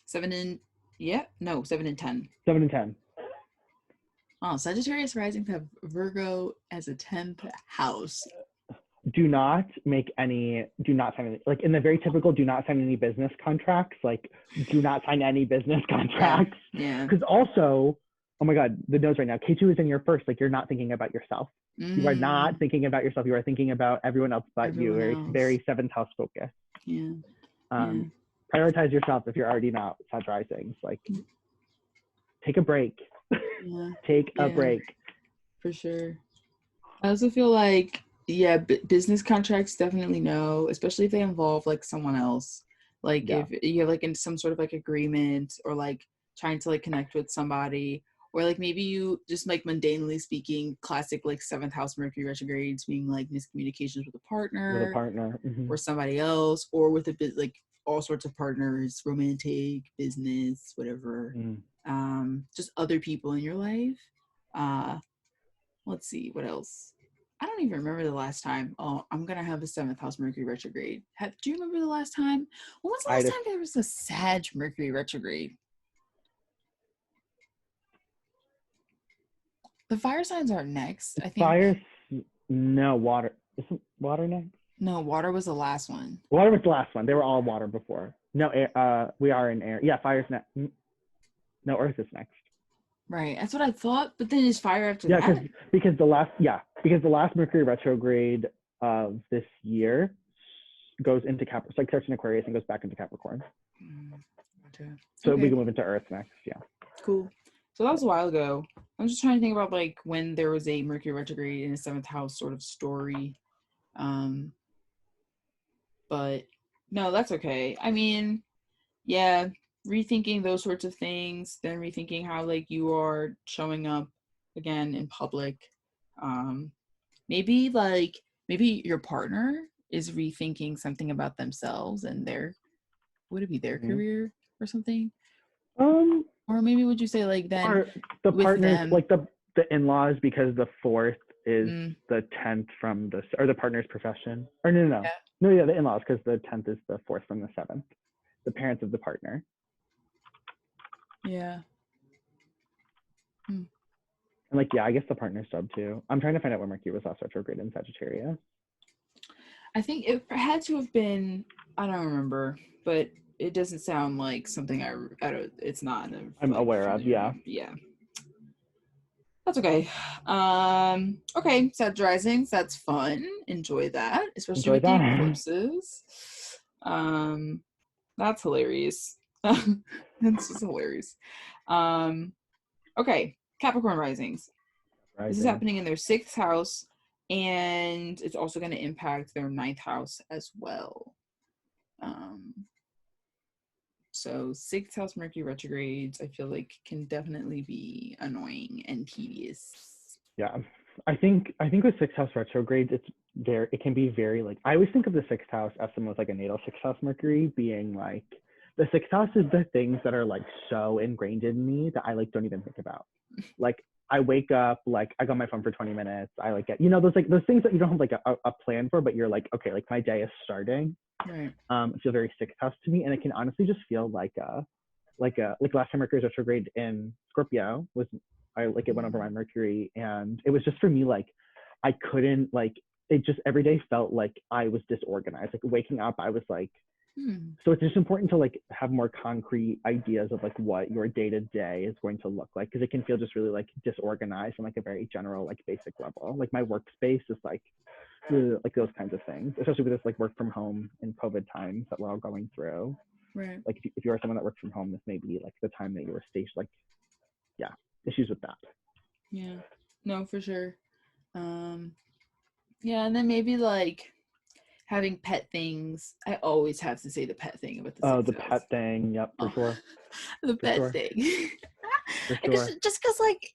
Speaker 1: 7 and 10.
Speaker 2: 7 and 10.
Speaker 1: Oh, Sagittarius risings have Virgo as a 10th house.
Speaker 2: Do not sign any, like in the very typical, do not sign any business contracts. Like do not sign any business contracts.
Speaker 1: Yeah.
Speaker 2: Because also, oh my God, the nose right now, K2 is in your first, like you're not thinking about yourself. You are not thinking about yourself. You are thinking about everyone else but you. It's very 7th house focus.
Speaker 1: Yeah.
Speaker 2: Prioritize yourself if you're already not Sag risings. Like take a break. Take a break. For
Speaker 1: sure. I also feel like, business contracts definitely no, especially if they involve like someone else. Like if you're like in some sort of like agreement, or like trying to like connect with somebody, or like maybe you just like mundanely speaking, classic like 7th house Mercury retrogrades being like miscommunications with a partner, or somebody else, or with a bit like all sorts of partners, romantic, business, whatever. Just other people in your life. Let's see what else. I don't even remember the last time. Oh, I'm gonna have a 7th house Mercury retrograde. Do you remember the last time? When was the last time there was a Sag Mercury retrograde? The fire signs are next, I think.
Speaker 2: Fire, no, water. Isn't water next?
Speaker 1: No, water was the last one.
Speaker 2: Water was the last one. They were all water before. No, air, we are in air. Yeah, fire's next. No, Earth is next.
Speaker 1: Right, that's what I thought. But then is fire after that?
Speaker 2: Because the last Mercury retrograde of this year goes into Capricorn, like starts in Aquarius and goes back into Capricorn.
Speaker 1: Okay.
Speaker 2: So we can move into Earth next. Yeah.
Speaker 1: Cool. So that was a while ago. I'm just trying to think about like when there was a Mercury retrograde in the 7th house sort of story. But no, that's okay. I mean, yeah, rethinking those sorts of things, then rethinking how like you are showing up again in public. Maybe your partner is rethinking something about themselves and would it be their career or something? Or maybe would you say like then
Speaker 2: or the
Speaker 1: with
Speaker 2: partners,
Speaker 1: them,
Speaker 2: like the in-laws, because the 4th is the 10th from or the partner's profession. Or no, the in-laws, because the 10th is the 4th from the 7th. The parents of the partner.
Speaker 1: Yeah.
Speaker 2: And like, yeah, I guess the partner's job too. I'm trying to find out when Mercury was last retrograde in Sagittarius.
Speaker 1: I think it had to have been, I don't remember, but it doesn't sound like something I don't, it's not.
Speaker 2: I'm like, aware of, yeah.
Speaker 1: Yeah. That's okay. Okay, Sag risings, that's fun. Enjoy that, especially with the eclipses. That's hilarious. That's just hilarious. Okay, Capricorn risings. This is happening in their 6th house, and it's also going to impact their 9th house as well. So 6th house Mercury retrogrades, I feel like can definitely be annoying and tedious.
Speaker 2: Yeah, I think with 6th house retrogrades, it can be very like, I always think of the 6th house as someone with like a natal 6th house Mercury being like, the 6th house is the things that are like so ingrained in me that I like don't even think about. Like I wake up, like I got my phone for 20 minutes. I like get, those things that you don't have like a plan for, but you're like, okay, like my day is starting.
Speaker 1: Right.
Speaker 2: Feel very 6th house to me. And it can honestly just feel like last time Mercury retrograde in Scorpio was, I like it went over my Mercury, and it was just for me, like I couldn't, like, it just every day felt like I was disorganized. Like waking up, I was like, so it's just important to like have more concrete ideas of like what your day-to-day is going to look like, because it can feel just really like disorganized on like a very general, like basic level. Like my workspace is like those kinds of things, especially with this like work from home and COVID times that we're all going through.
Speaker 1: Right.
Speaker 2: Like if you are someone that works from home, this may be like the time that you were stationed, like, yeah, issues with that.
Speaker 1: Yeah, no, for sure. Yeah, and then maybe like having pet things. I always have to say the pet thing about the 6th house.
Speaker 2: Pet thing. Yep, for sure.
Speaker 1: The pet thing.
Speaker 2: For sure.
Speaker 1: Just because like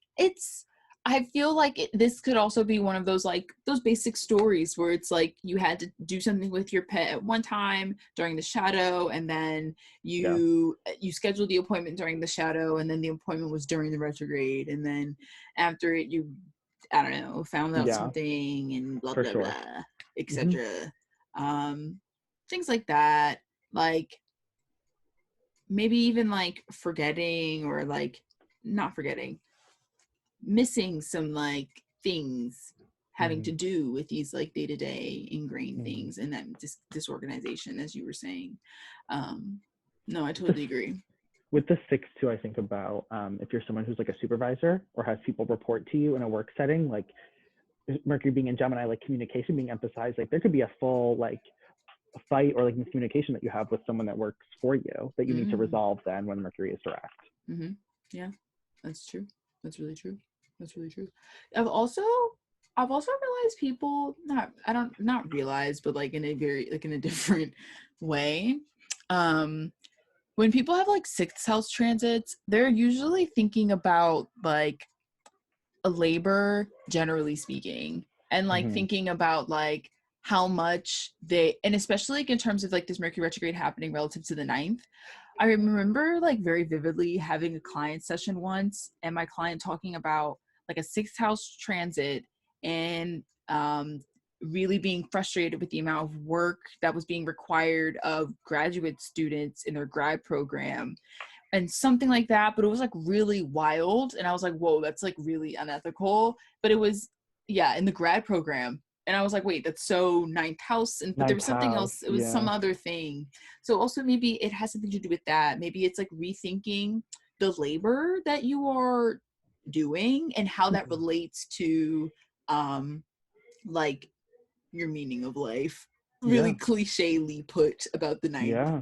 Speaker 1: I feel like this could also be one of those like those basic stories where it's like you had to do something with your pet at one time during the shadow, and then you scheduled the appointment during the shadow, and then the appointment was during the retrograde, and then after it you, I don't know, found out something and blah blah blah, etc. Things like that, like maybe even like forgetting or like not forgetting, missing some like things having to do with these like day-to-day ingrained things and that disorganization, as you were saying. No, I totally agree.
Speaker 2: With the 6th too, I think about if you're someone who's like a supervisor or has people report to you in a work setting, like Mercury being in Gemini, like communication being emphasized, like there could be a full like a fight or like miscommunication that you have with someone that works for you that you need to resolve then when Mercury is direct.
Speaker 1: Yeah, that's true. That's really true. That's really true. I've also realized people, not realized, but like in a very like in a different way. When people have like 6th house transits, they're usually thinking about like a labor, generally speaking, and like thinking about like how much and especially like in terms of like this Mercury retrograde happening relative to the 9th. I remember like very vividly having a client session once, and my client talking about like a 6th house transit and really being frustrated with the amount of work that was being required of graduate students in their grad program and something like that. But it was like really wild, and I was like, whoa, that's like really unethical. But it was, in the grad program. And I was like, wait, that's so 9th house. But there was something else. It was some other thing. So also maybe it has something to do with that. Maybe it's like rethinking the labor that you are doing and how that relates to like your meaning of life.
Speaker 2: Yeah.
Speaker 1: Really cliché-ly put about the ninth.
Speaker 2: Yeah.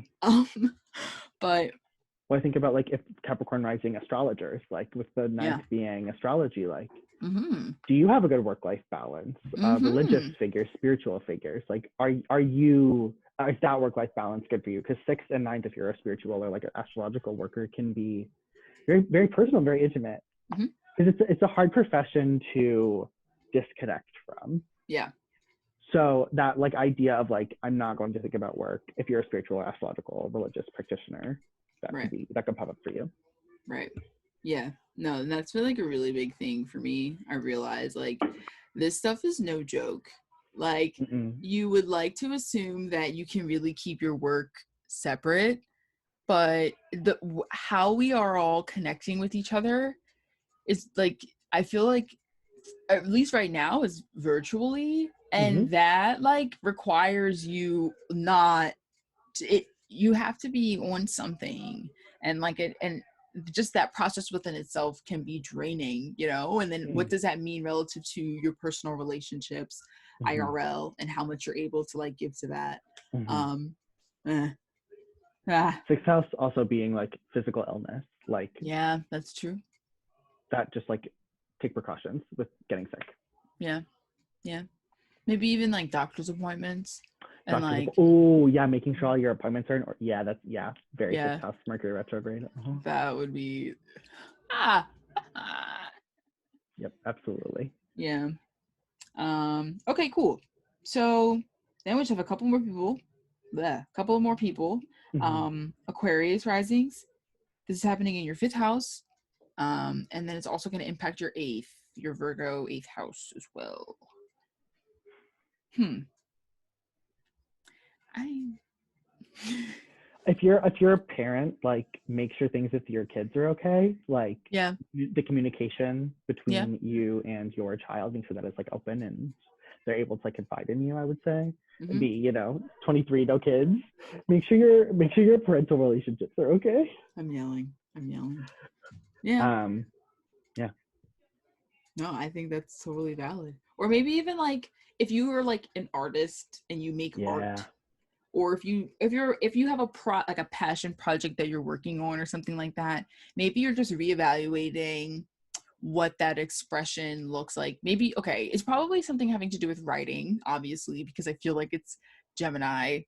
Speaker 1: But
Speaker 2: Well, I think about like if Capricorn rising astrologers, like with the ninth being astrology, like do you have a good work-life balance? Religious figures, spiritual figures, like are you is that work-life balance good for you? Because 6th and 9th, if you're a spiritual or like an astrological worker, can be very, very personal, very intimate. Because it's a hard profession to disconnect from.
Speaker 1: Yeah.
Speaker 2: So that like idea of like, I'm not going to think about work, if you're a spiritual or astrological religious practitioner, that could pop up for you.
Speaker 1: Right. Yeah. No, and that's like a really big thing for me. I realize like this stuff is no joke. Like you would like to assume that you can really keep your work separate, but how we are all connecting with each other is like, I feel like at least right now is virtually, and that like requires you not you have to be on something, and like it, and just that process within itself can be draining, you know. And then what does that mean relative to your personal relationships, IRL, and how much you're able to like give to that.
Speaker 2: 6th house also being like physical illness, like
Speaker 1: yeah, that's true.
Speaker 2: That just like take precautions with getting sick.
Speaker 1: Yeah. Maybe even like doctor's appointments. And like,
Speaker 2: oh yeah, making sure all your appointments are in order. Yeah, that's very 6th house Mercury retrograde.
Speaker 1: That would be
Speaker 2: Yep, absolutely.
Speaker 1: Yeah. Okay, cool. So then we just have a couple more people. Aquarius risings. This is happening in your 5th house. And then it's also going to impact your Virgo 8th house as well.
Speaker 2: If you're a parent, like make sure things with your kids are okay. Like the communication between you and your child, make sure that it's like open and they're able to like confide in you, I would say. Be 23, no kids. Make sure your parental relationships are okay.
Speaker 1: I'm yelling. Yeah.
Speaker 2: Yeah.
Speaker 1: No, I think that's totally valid. Or maybe even like if you are like an artist and you make art, or if you have a passion project that you're working on or something like that, maybe you're just reevaluating what that expression looks like. Maybe it's probably something having to do with writing, obviously, because I feel like it's Gemini.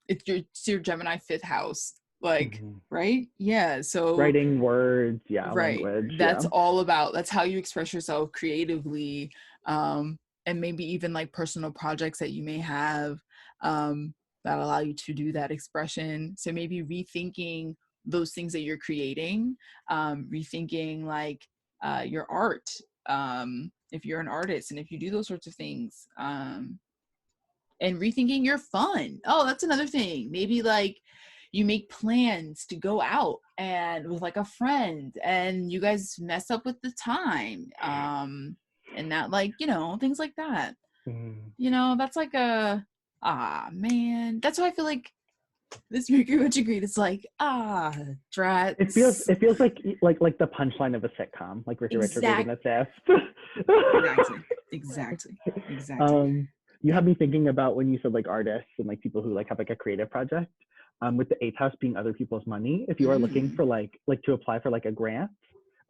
Speaker 1: It's your Gemini 5th house. Like, right? Yeah. So
Speaker 2: writing words,
Speaker 1: right.
Speaker 2: Language.
Speaker 1: That's all about, that's how you express yourself creatively. And maybe even like personal projects that you may have that allow you to do that expression. So maybe rethinking those things that you're creating, rethinking like your art, if you're an artist and if you do those sorts of things, and rethinking your fun. Oh, that's another thing. Maybe like you make plans to go out and with like a friend and you guys mess up with the time. And that, like, things like that. That's like man. That's why I feel like this Mercury retrograde is like, drats.
Speaker 2: It feels like the punchline of a sitcom, like Mercury retrograde in the 5th.
Speaker 1: Exactly.
Speaker 2: You have me thinking about when you said like artists and like people who like have like a creative project. With the 8th house being other people's money, if you are looking for like to apply for like a grant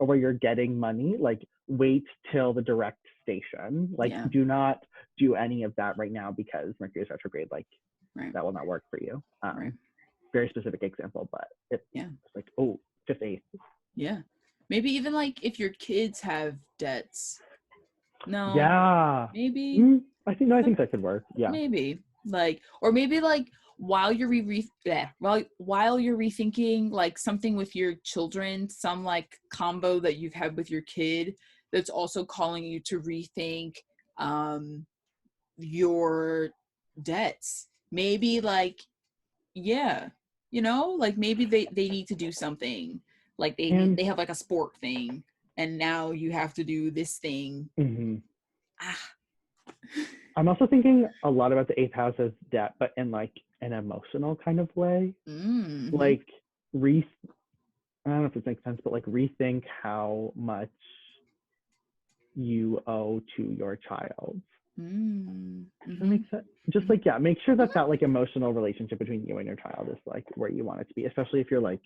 Speaker 2: or where you're getting money, like wait till the direct station. Like do not do any of that right now because Mercury is retrograde. Like that will not work for you. Very specific example, but it's like 5th, 8th.
Speaker 1: Yeah, maybe even like if your kids have debts. No.
Speaker 2: Yeah.
Speaker 1: Maybe.
Speaker 2: I think that could work. Yeah.
Speaker 1: Maybe like, or maybe like while you're while you're rethinking like something with your children, some like combo that you've had with your kid that's also calling you to rethink your debts. Maybe like like maybe they need to do something, like they have like a sport thing and now you have to do this thing.
Speaker 2: I'm also thinking a lot about the 8th house as debt, but in like an emotional kind of way. Like I don't know if this makes sense, but like rethink how much you owe to your child. Does that make sense? Just like, yeah, make sure that that like emotional relationship between you and your child is like where you want it to be, especially if you're like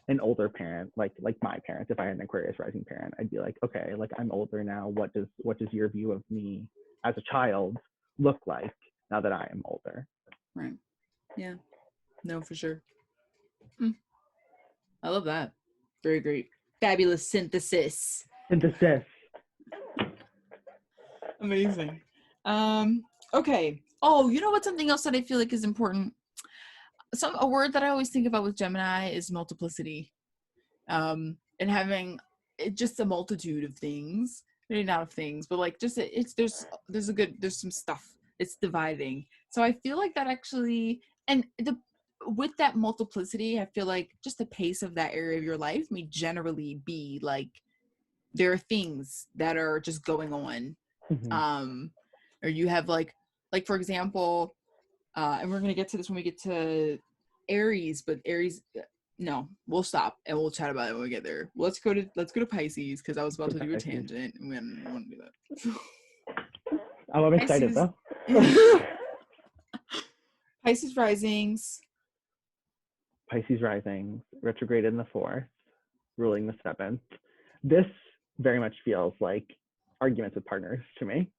Speaker 2: an older parent, like my parents. If I had an Aquarius rising parent, I'd be like, okay, like I'm older now. What does your view of me as a child look like now that I am older?
Speaker 1: Right. Yeah. No, for sure. I love that. Very great. Fabulous synthesis.
Speaker 2: Synthesis.
Speaker 1: Amazing. Okay. Oh, you know what? Something else that I feel like is important. A word that I always think about with Gemini is multiplicity. And having just a multitude of things. Maybe not of things, but like just there's some stuff. It's dividing. So I feel like that actually, and with that multiplicity, I feel like just the pace of that area of your life may generally be like there are things that are just going on. Or you have like for example, and we're gonna get to this when we get to Aries, but Aries, no, we'll stop and we'll chat about it when we get there. Let's go to Pisces, because I was about to do a tangent and we didn't want to do that.
Speaker 2: Oh, I'm excited
Speaker 1: Pisces,
Speaker 2: though.
Speaker 1: Pisces risings.
Speaker 2: Pisces rising, retrograde in the 4th, ruling the 7th. This very much feels like arguments with partners to me,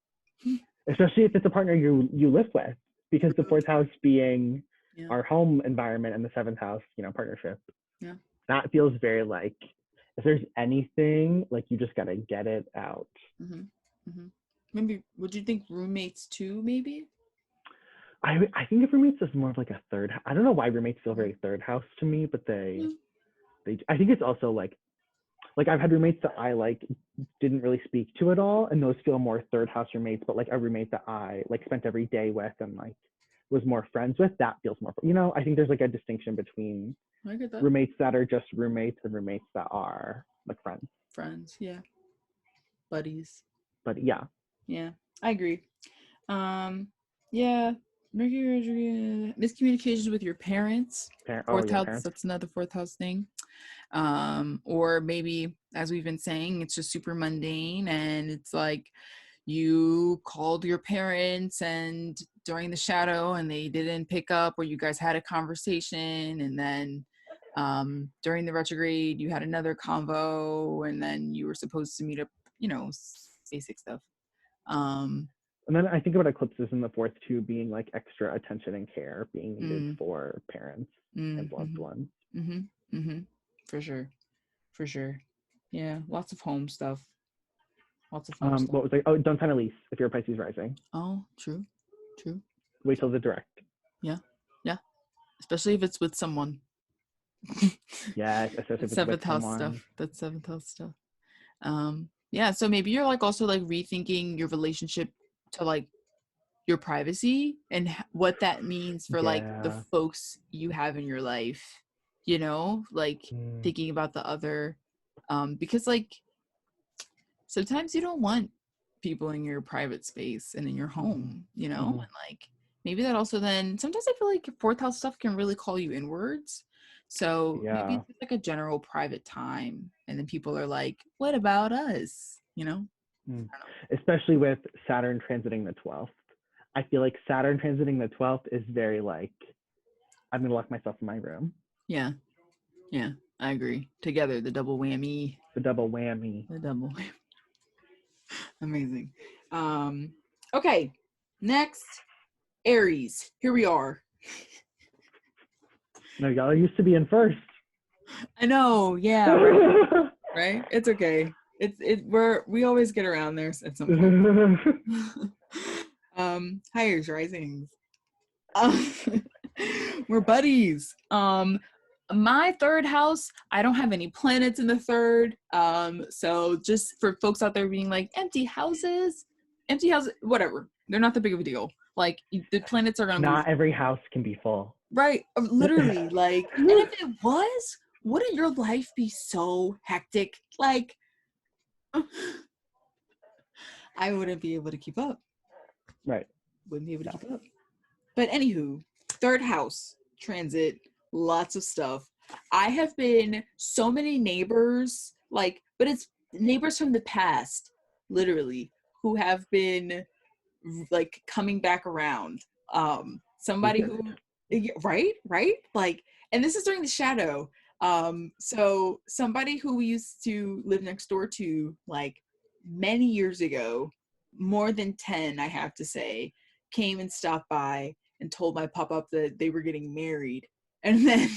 Speaker 2: especially if it's a partner you live with, because the 4th house being our home environment and the 7th house, partnership.
Speaker 1: Yeah.
Speaker 2: That feels very like, if there's anything, like you just gotta get it out.
Speaker 1: Maybe, would you think roommates too, maybe?
Speaker 2: I think of roommates as more of like a third. I don't know why roommates feel very third house to me, but they I think it's also like I've had roommates that I like didn't really speak to at all, and those feel more third house roommates. But like a roommate that I like spent every day with and like was more friends with, that feels more. I think there's like a distinction between roommates that are just roommates and roommates that are like friends.
Speaker 1: Friends, yeah. Buddies.
Speaker 2: But yeah.
Speaker 1: Yeah, I agree. Yeah. Mercury, miscommunications with your parents. Fourth house, parents. That's another 4th house thing. Or maybe, as we've been saying, it's just super mundane, and it's like you called your parents and during the shadow and they didn't pick up, or you guys had a conversation, and then during the retrograde you had another convo, and then you were supposed to meet up, basic stuff.
Speaker 2: And then I think about eclipses in the 4th too, being like extra attention and care being needed for parents and loved ones.
Speaker 1: For sure. Yeah, lots of home stuff.
Speaker 2: What was I? Oh, don't sign a lease if you're a Pisces rising.
Speaker 1: Oh, true.
Speaker 2: Wait till the direct.
Speaker 1: Yeah. Especially if it's with someone.
Speaker 2: Yes,
Speaker 1: that's 7th house stuff. That's 7th house stuff. Yeah, so maybe you're like also like rethinking your relationship to like your privacy and what that means for like the folks you have in your life, like thinking about the other, because like sometimes you don't want people in your private space and in your home, and like maybe that also then sometimes I feel like 4th house stuff can really call you inwards. So maybe it's just like a general private time, and then people are like, what about us?
Speaker 2: Especially with Saturn transiting the 12th. I feel like Saturn transiting the 12th is very like, I'm gonna lock myself in my room.
Speaker 1: Yeah, I agree. Together, the double whammy. Amazing. Okay, next, Aries. Here we are.
Speaker 2: No, y'all used to be in first.
Speaker 1: I know, yeah. Right? It's okay. We always get around there at some point. Hi, Aries risings. We're buddies. My 3rd house, I don't have any planets in the 3rd. So just for folks out there being like, empty houses, whatever. They're not that big of a deal. Like the planets are gonna
Speaker 2: not move. Every house can be full.
Speaker 1: Right. Literally, like, and if it was, wouldn't your life be so hectic? Like, I wouldn't be able to keep up.
Speaker 2: Right.
Speaker 1: Wouldn't be able to keep up. But anywho, 3rd house transit, lots of stuff. I have been so many neighbors, like, but it's neighbors from the past, literally, who have been like coming back around. Somebody who, right, like, and this is during the shadow. So somebody who we used to live next door to, like many years ago, more than 10, I have to say, came and stopped by and told my pop-up that they were getting married. And then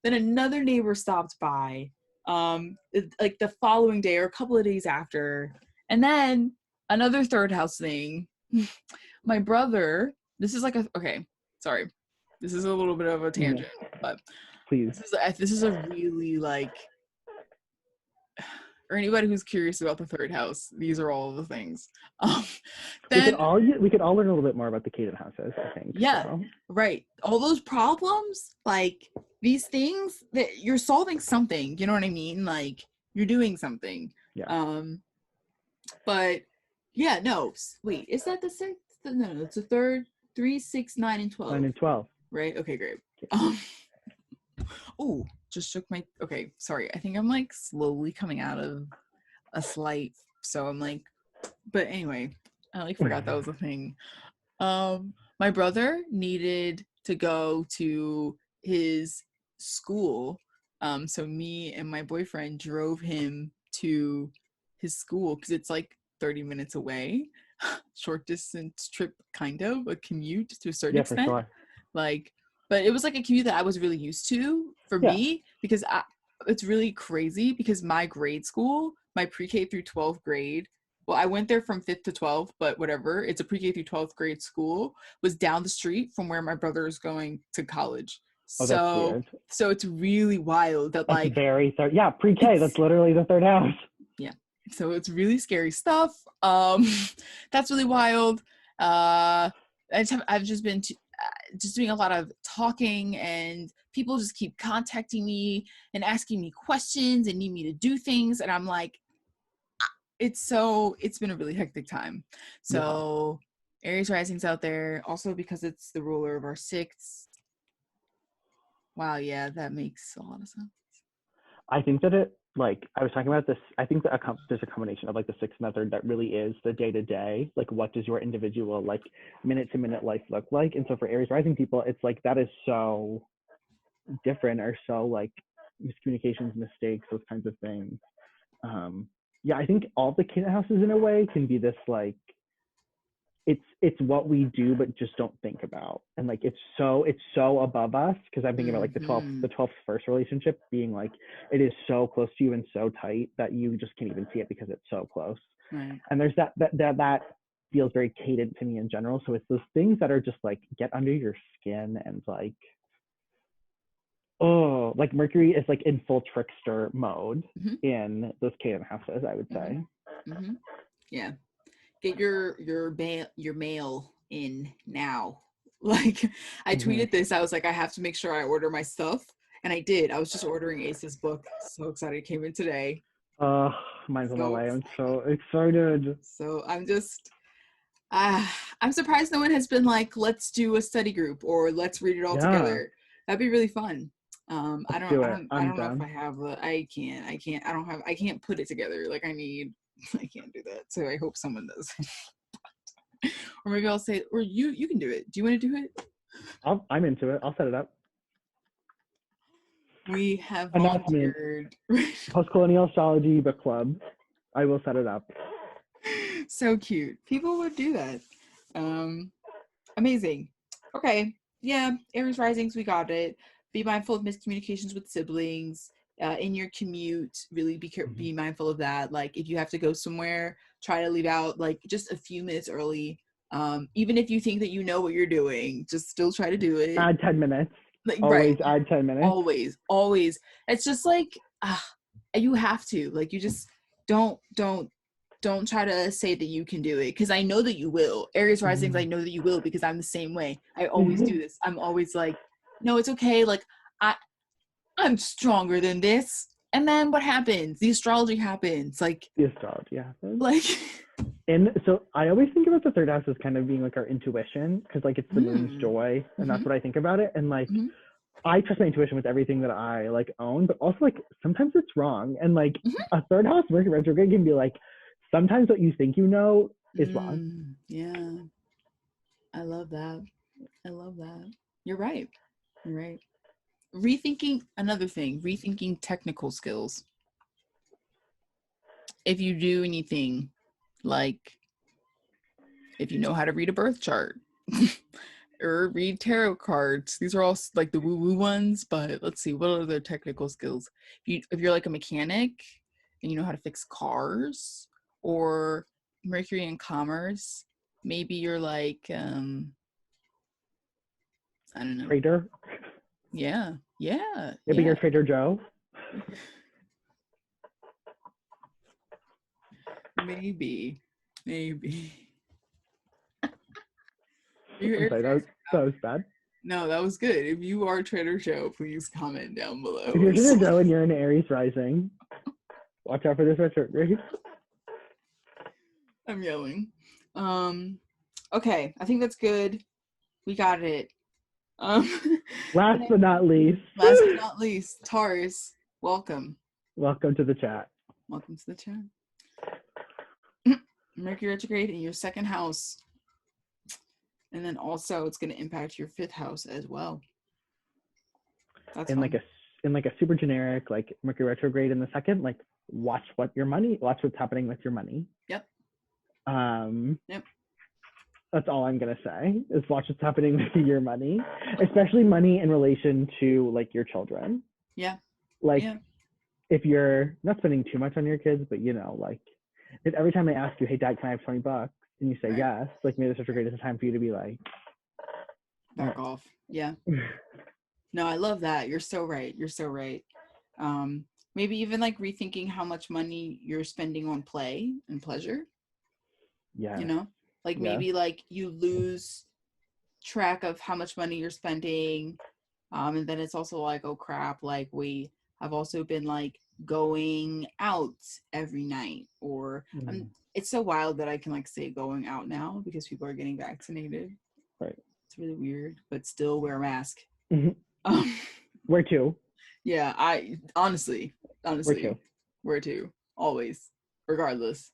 Speaker 1: another neighbor stopped by, like the following day or a couple of days after. And then another third house thing. My brother, this is like okay, sorry. This is a little bit of a tangent, but
Speaker 2: please.
Speaker 1: This is a really, like, or anybody who's curious about the third house, these are all the things.
Speaker 2: We could all learn a little bit more about the Caden houses, I think.
Speaker 1: Yeah,
Speaker 2: so.
Speaker 1: Right. All those problems, like these things that you're solving something, you know what I mean? Like you're doing something.
Speaker 2: Yeah.
Speaker 1: But yeah, no. Wait, is that the sixth? No, it's the third. 3, 6, 9, and 12.
Speaker 2: 9 and 12.
Speaker 1: Right. Okay, great. Oh, just shook my. Okay, sorry. I think I'm like slowly coming out of a slight. So I'm like, but anyway, I like forgot that was a thing. My brother needed to go to his school. So me and my boyfriend drove him to his school because it's like 30 minutes away. Short distance trip, kind of a commute to a certain extent.
Speaker 2: For sure.
Speaker 1: Like, but it was like a commute that I was really used to for me, because it's really crazy because my grade school, my pre-K through 12th grade, well, I went there from 5th to 12th, but whatever, it's a pre-K through 12th grade school, was down the street from where my brother is going to college.
Speaker 2: Oh, that's weird.
Speaker 1: So it's really wild that, like,
Speaker 2: very third. Yeah, pre-K, that's literally the third house.
Speaker 1: Yeah. So it's really scary stuff. That's really wild. I've just been just doing a lot of talking, and people just keep contacting me and asking me questions and need me to do things, and I'm like, it's been a really hectic time. So Aries rising's out there also because it's the ruler of our sixth. Wow, yeah, that makes a lot of sense.
Speaker 2: I think that it, like, I was talking about this, I think that there's a combination of like the sixth and the third that really is the day-to-day, like what does your individual, like, minute-to-minute life look like? And so for Aries rising people, it's like that is so different, or so like miscommunications, mistakes, those kinds of things. I think all the Caden houses in a way can be this, like, it's what we do but just don't think about, and like it's so above us, because I'm thinking about like the 12th first relationship being like, it is so close to you and so tight that you just can't even see it because it's so close.
Speaker 1: Right.
Speaker 2: And there's that feels very Caden to me in general. So it's those things that are just like get under your skin, and like, oh, like Mercury is like in full trickster mode in those Caden houses, I would say.
Speaker 1: Yeah. Get your mail in now. Like, I tweeted this. I was like, I have to make sure I order my stuff, and I did. I was just ordering Ace's book. So excited! It came in today.
Speaker 2: Mine's on the way. I'm so excited.
Speaker 1: So I'm just, I'm surprised no one has been like, let's do a study group or let's read it all together. That'd be really fun. I don't know if I have. I can't put it together. Like, I can't do that. So I hope someone does. Or maybe I'll say, or you can do it. Do you want to do it?
Speaker 2: I'm into it. I'll set it up.
Speaker 1: We have volunteered.
Speaker 2: Post-colonial astrology book club. I will set it up.
Speaker 1: So cute. People would do that. Amazing. Okay. Yeah. Aries risings, we got it. Be mindful of miscommunications with siblings. In your commute, really be mindful of that. Like, if you have to go somewhere, try to leave out like just a few minutes early. Even if you think that you know what you're doing, just still try to do it.
Speaker 2: Add 10 minutes.
Speaker 1: Like,
Speaker 2: always add 10 minutes.
Speaker 1: Always. It's just like, you have to. Like, you just don't try to say that you can do it, because I know that you will. Aries risings, I know that you will, because I'm the same way. I always do this. I'm always like, no, it's okay. Like, I'm stronger than this. And then what happens? The astrology happens. Like,
Speaker 2: the astrology happens.
Speaker 1: Like,
Speaker 2: and so I always think about the third house as kind of being like our intuition, because like it's the moon's joy, and that's what I think about it. And like, I trust my intuition with everything that I like own, but also like sometimes it's wrong. And like a third house Mercury retrograde can be like, sometimes what you think you know is wrong.
Speaker 1: Yeah. I love that. I love that. You're right. You're right. Rethinking technical skills. If you do anything, like if you know how to read a birth chart or read tarot cards, these are all like the woo-woo ones, but let's see, what are the technical skills? If you're like a mechanic and you know how to fix cars, or Mercury in commerce, maybe you're like I don't know.
Speaker 2: Trader.
Speaker 1: Yeah.
Speaker 2: Maybe you're Trader Joe.
Speaker 1: Maybe.
Speaker 2: I'm sorry, that was bad.
Speaker 1: No, that was good. If you are Trader Joe, please comment down below.
Speaker 2: If you're Trader Joe and you're an Aries rising, watch out for this retrograde.
Speaker 1: I'm yelling. Okay, I think that's good. We got it.
Speaker 2: Last but not least,
Speaker 1: Taurus, welcome.
Speaker 2: Welcome to the chat.
Speaker 1: Welcome to the chat. Mercury retrograde in your second house. And then also it's going to impact your fifth house as well. That's
Speaker 2: in like a super generic, like Mercury retrograde in the second, like watch what's happening with your money.
Speaker 1: Yep.
Speaker 2: That's all I'm gonna say is watch what's happening with your money, especially money in relation to like your children.
Speaker 1: Yeah.
Speaker 2: Like if you're not spending too much on your kids, but you know, like if every time they ask you, hey dad, can I have $20? And you say yes, like maybe this retrograde is a time for you to be like,
Speaker 1: back off. Yeah. No, I love that. You're so right. Maybe even like rethinking how much money you're spending on play and pleasure.
Speaker 2: Yeah.
Speaker 1: You know, like maybe like you lose track of how much money you're spending. And then it's also like, oh crap, like we have also been like going out every night, or it's so wild that I can like say going out now because people are getting vaccinated.
Speaker 2: Right.
Speaker 1: It's really weird, but still wear a mask.
Speaker 2: Where to?
Speaker 1: Yeah, I honestly, where to? Always, regardless.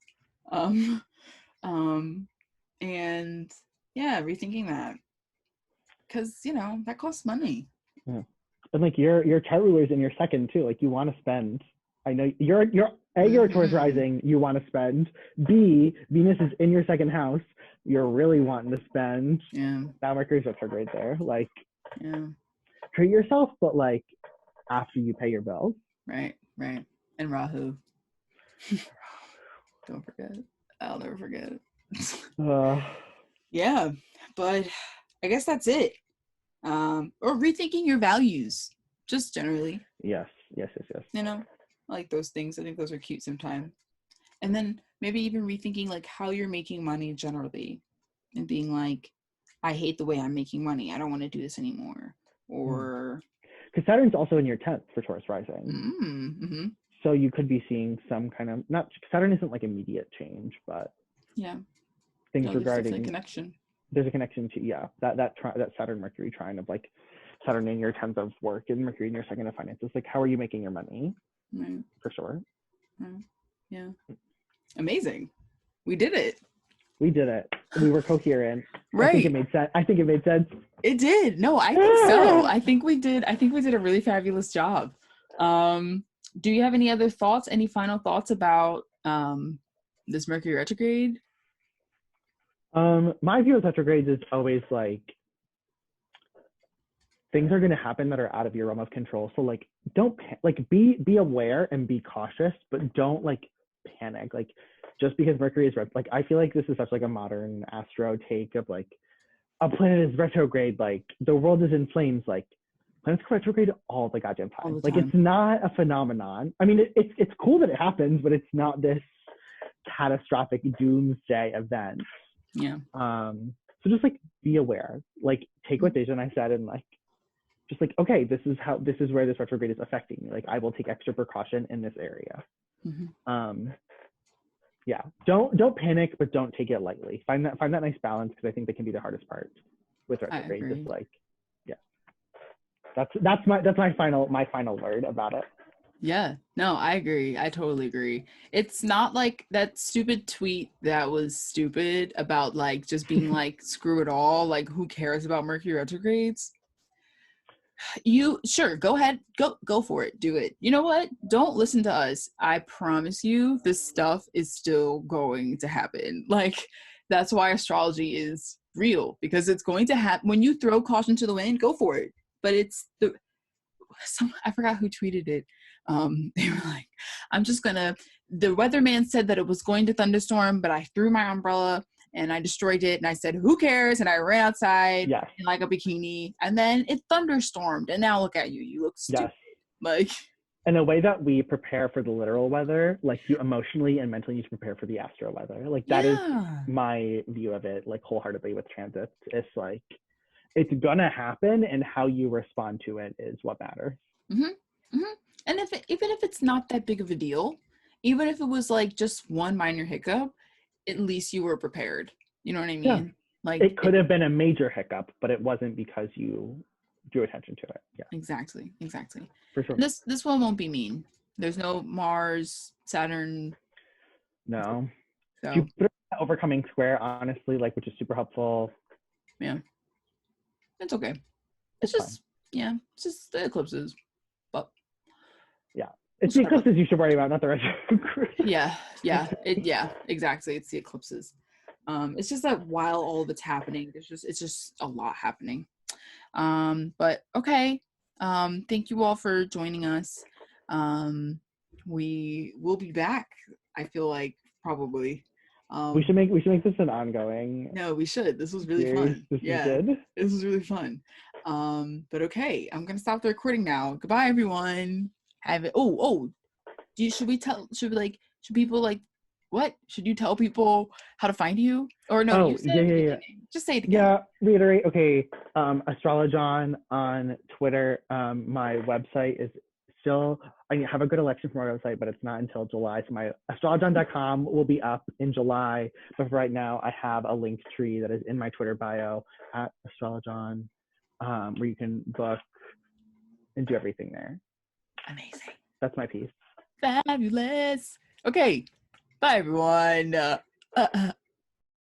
Speaker 1: And yeah, rethinking that, because you know that costs money.
Speaker 2: Yeah. And like your chart ruler's in your second too. Like you want to spend. I know you're Taurus rising. You want to spend. B, Venus is in your second house. You're really wanting to spend.
Speaker 1: Yeah.
Speaker 2: Now Mercury's retrograde there. Like.
Speaker 1: Yeah.
Speaker 2: Treat yourself, but like after you pay your bills.
Speaker 1: Right. And Rahu. Don't forget. I'll never forget it. Yeah, but I guess that's it. Or rethinking your values, just generally.
Speaker 2: Yes.
Speaker 1: You know, I like those things. I think those are cute sometimes. And then maybe even rethinking like how you're making money generally, and being like, I hate the way I'm making money. I don't want to do this anymore. Or
Speaker 2: because Saturn's also in your 10th for Taurus rising. So you could be seeing some kind of, not Saturn isn't like immediate change, but things regarding
Speaker 1: there's a connection.
Speaker 2: There's a connection to that Saturn Mercury trine of like Saturn in your 10th of work and Mercury in your second of finances. Like how are you making your money?
Speaker 1: Right.
Speaker 2: For sure.
Speaker 1: Yeah. Amazing. We did it.
Speaker 2: We did it. We were coherent.
Speaker 1: Right.
Speaker 2: I think it made sense.
Speaker 1: It did. No, I think so. I think we did a really fabulous job. Do you have any other thoughts? Any final thoughts about this Mercury retrograde?
Speaker 2: My view of retrogrades is always like things are going to happen that are out of your realm of control. So like don't like be aware and be cautious, but don't like panic. Like just because Mercury is like, I feel like this is such like a modern astro take of like a planet is retrograde, like the world is in flames, like planets go retrograde all the goddamn time. Like it's not a phenomenon. I mean, it's cool that it happens, but it's not this catastrophic doomsday event.
Speaker 1: Yeah.
Speaker 2: So just like be aware, like take what Deja and I said and like just like, okay, this is where this retrograde is affecting me. Like I will take extra precaution in this area. Yeah, don't panic, but don't take it lightly. Find that nice balance, because I think that can be the hardest part with retrograde. Just like, yeah, that's my final word about it.
Speaker 1: Yeah, no, I agree. I totally agree. It's not like that stupid tweet that was stupid about like just being like, screw it all. Like, who cares about Mercury retrogrades? You sure go ahead, go for it, do it. You know what? Don't listen to us. I promise you, this stuff is still going to happen. Like, that's why astrology is real because it's going to happen. When you throw caution to the wind, go for it. But it's the I forgot who tweeted it. They were like, I'm just gonna, the weatherman said that it was going to thunderstorm, but I threw my umbrella and I destroyed it and I said, who cares? And I ran outside
Speaker 2: Yes.
Speaker 1: in like a bikini and then it thunderstormed and now look at you. You look stupid.
Speaker 2: Yes.
Speaker 1: Like,
Speaker 2: In a way that we prepare for the literal weather, like you emotionally and mentally need to prepare for the astro weather. Like that is
Speaker 1: yeah.
Speaker 2: my view of it, like wholeheartedly with transits. It's like it's gonna happen, and how you respond to it is what matters.
Speaker 1: Mm-hmm. Mm-hmm. And even if it's not that big of a deal, even if it was like just one minor hiccup, at least you were prepared. You know what I
Speaker 2: Yeah.
Speaker 1: mean? Like
Speaker 2: It could have been a major hiccup, but it wasn't because you drew attention to it. Yeah.
Speaker 1: Exactly.
Speaker 2: For sure.
Speaker 1: This one won't be mean. There's no Mars, Saturn.
Speaker 2: No.
Speaker 1: So
Speaker 2: Jupiter overcoming square, honestly, like which is super helpful.
Speaker 1: yeah, it's okay.
Speaker 2: It's
Speaker 1: It's
Speaker 2: fine.
Speaker 1: it's just the eclipses. But
Speaker 2: Yeah. It's the eclipses you should worry about, not the rest.
Speaker 1: yeah, exactly. It's the eclipses. It's just that while all of it's happening, it's just a lot happening. But okay. Thank you all for joining us. We will be back. I feel like probably.
Speaker 2: We should make this an ongoing.
Speaker 1: No, we should. This was really
Speaker 2: series.
Speaker 1: fun.
Speaker 2: This is
Speaker 1: Yeah,
Speaker 2: good.
Speaker 1: this was really fun. But okay, I'm gonna stop the recording now. Goodbye, everyone. Have it. Oh, should people like, what? Should you tell people how to find you? Or no, you said it at the beginning. Just say it again.
Speaker 2: Yeah, reiterate. Okay, Astrologon on Twitter. My website is still, I have a good election for my website, but it's not until July. So my astrologon.com will be up in July. But for right now, I have a link tree that is in my Twitter bio at Astrologon, where you can book and do everything there.
Speaker 1: Amazing.
Speaker 2: That's my piece.
Speaker 1: Fabulous. Okay. Bye, everyone.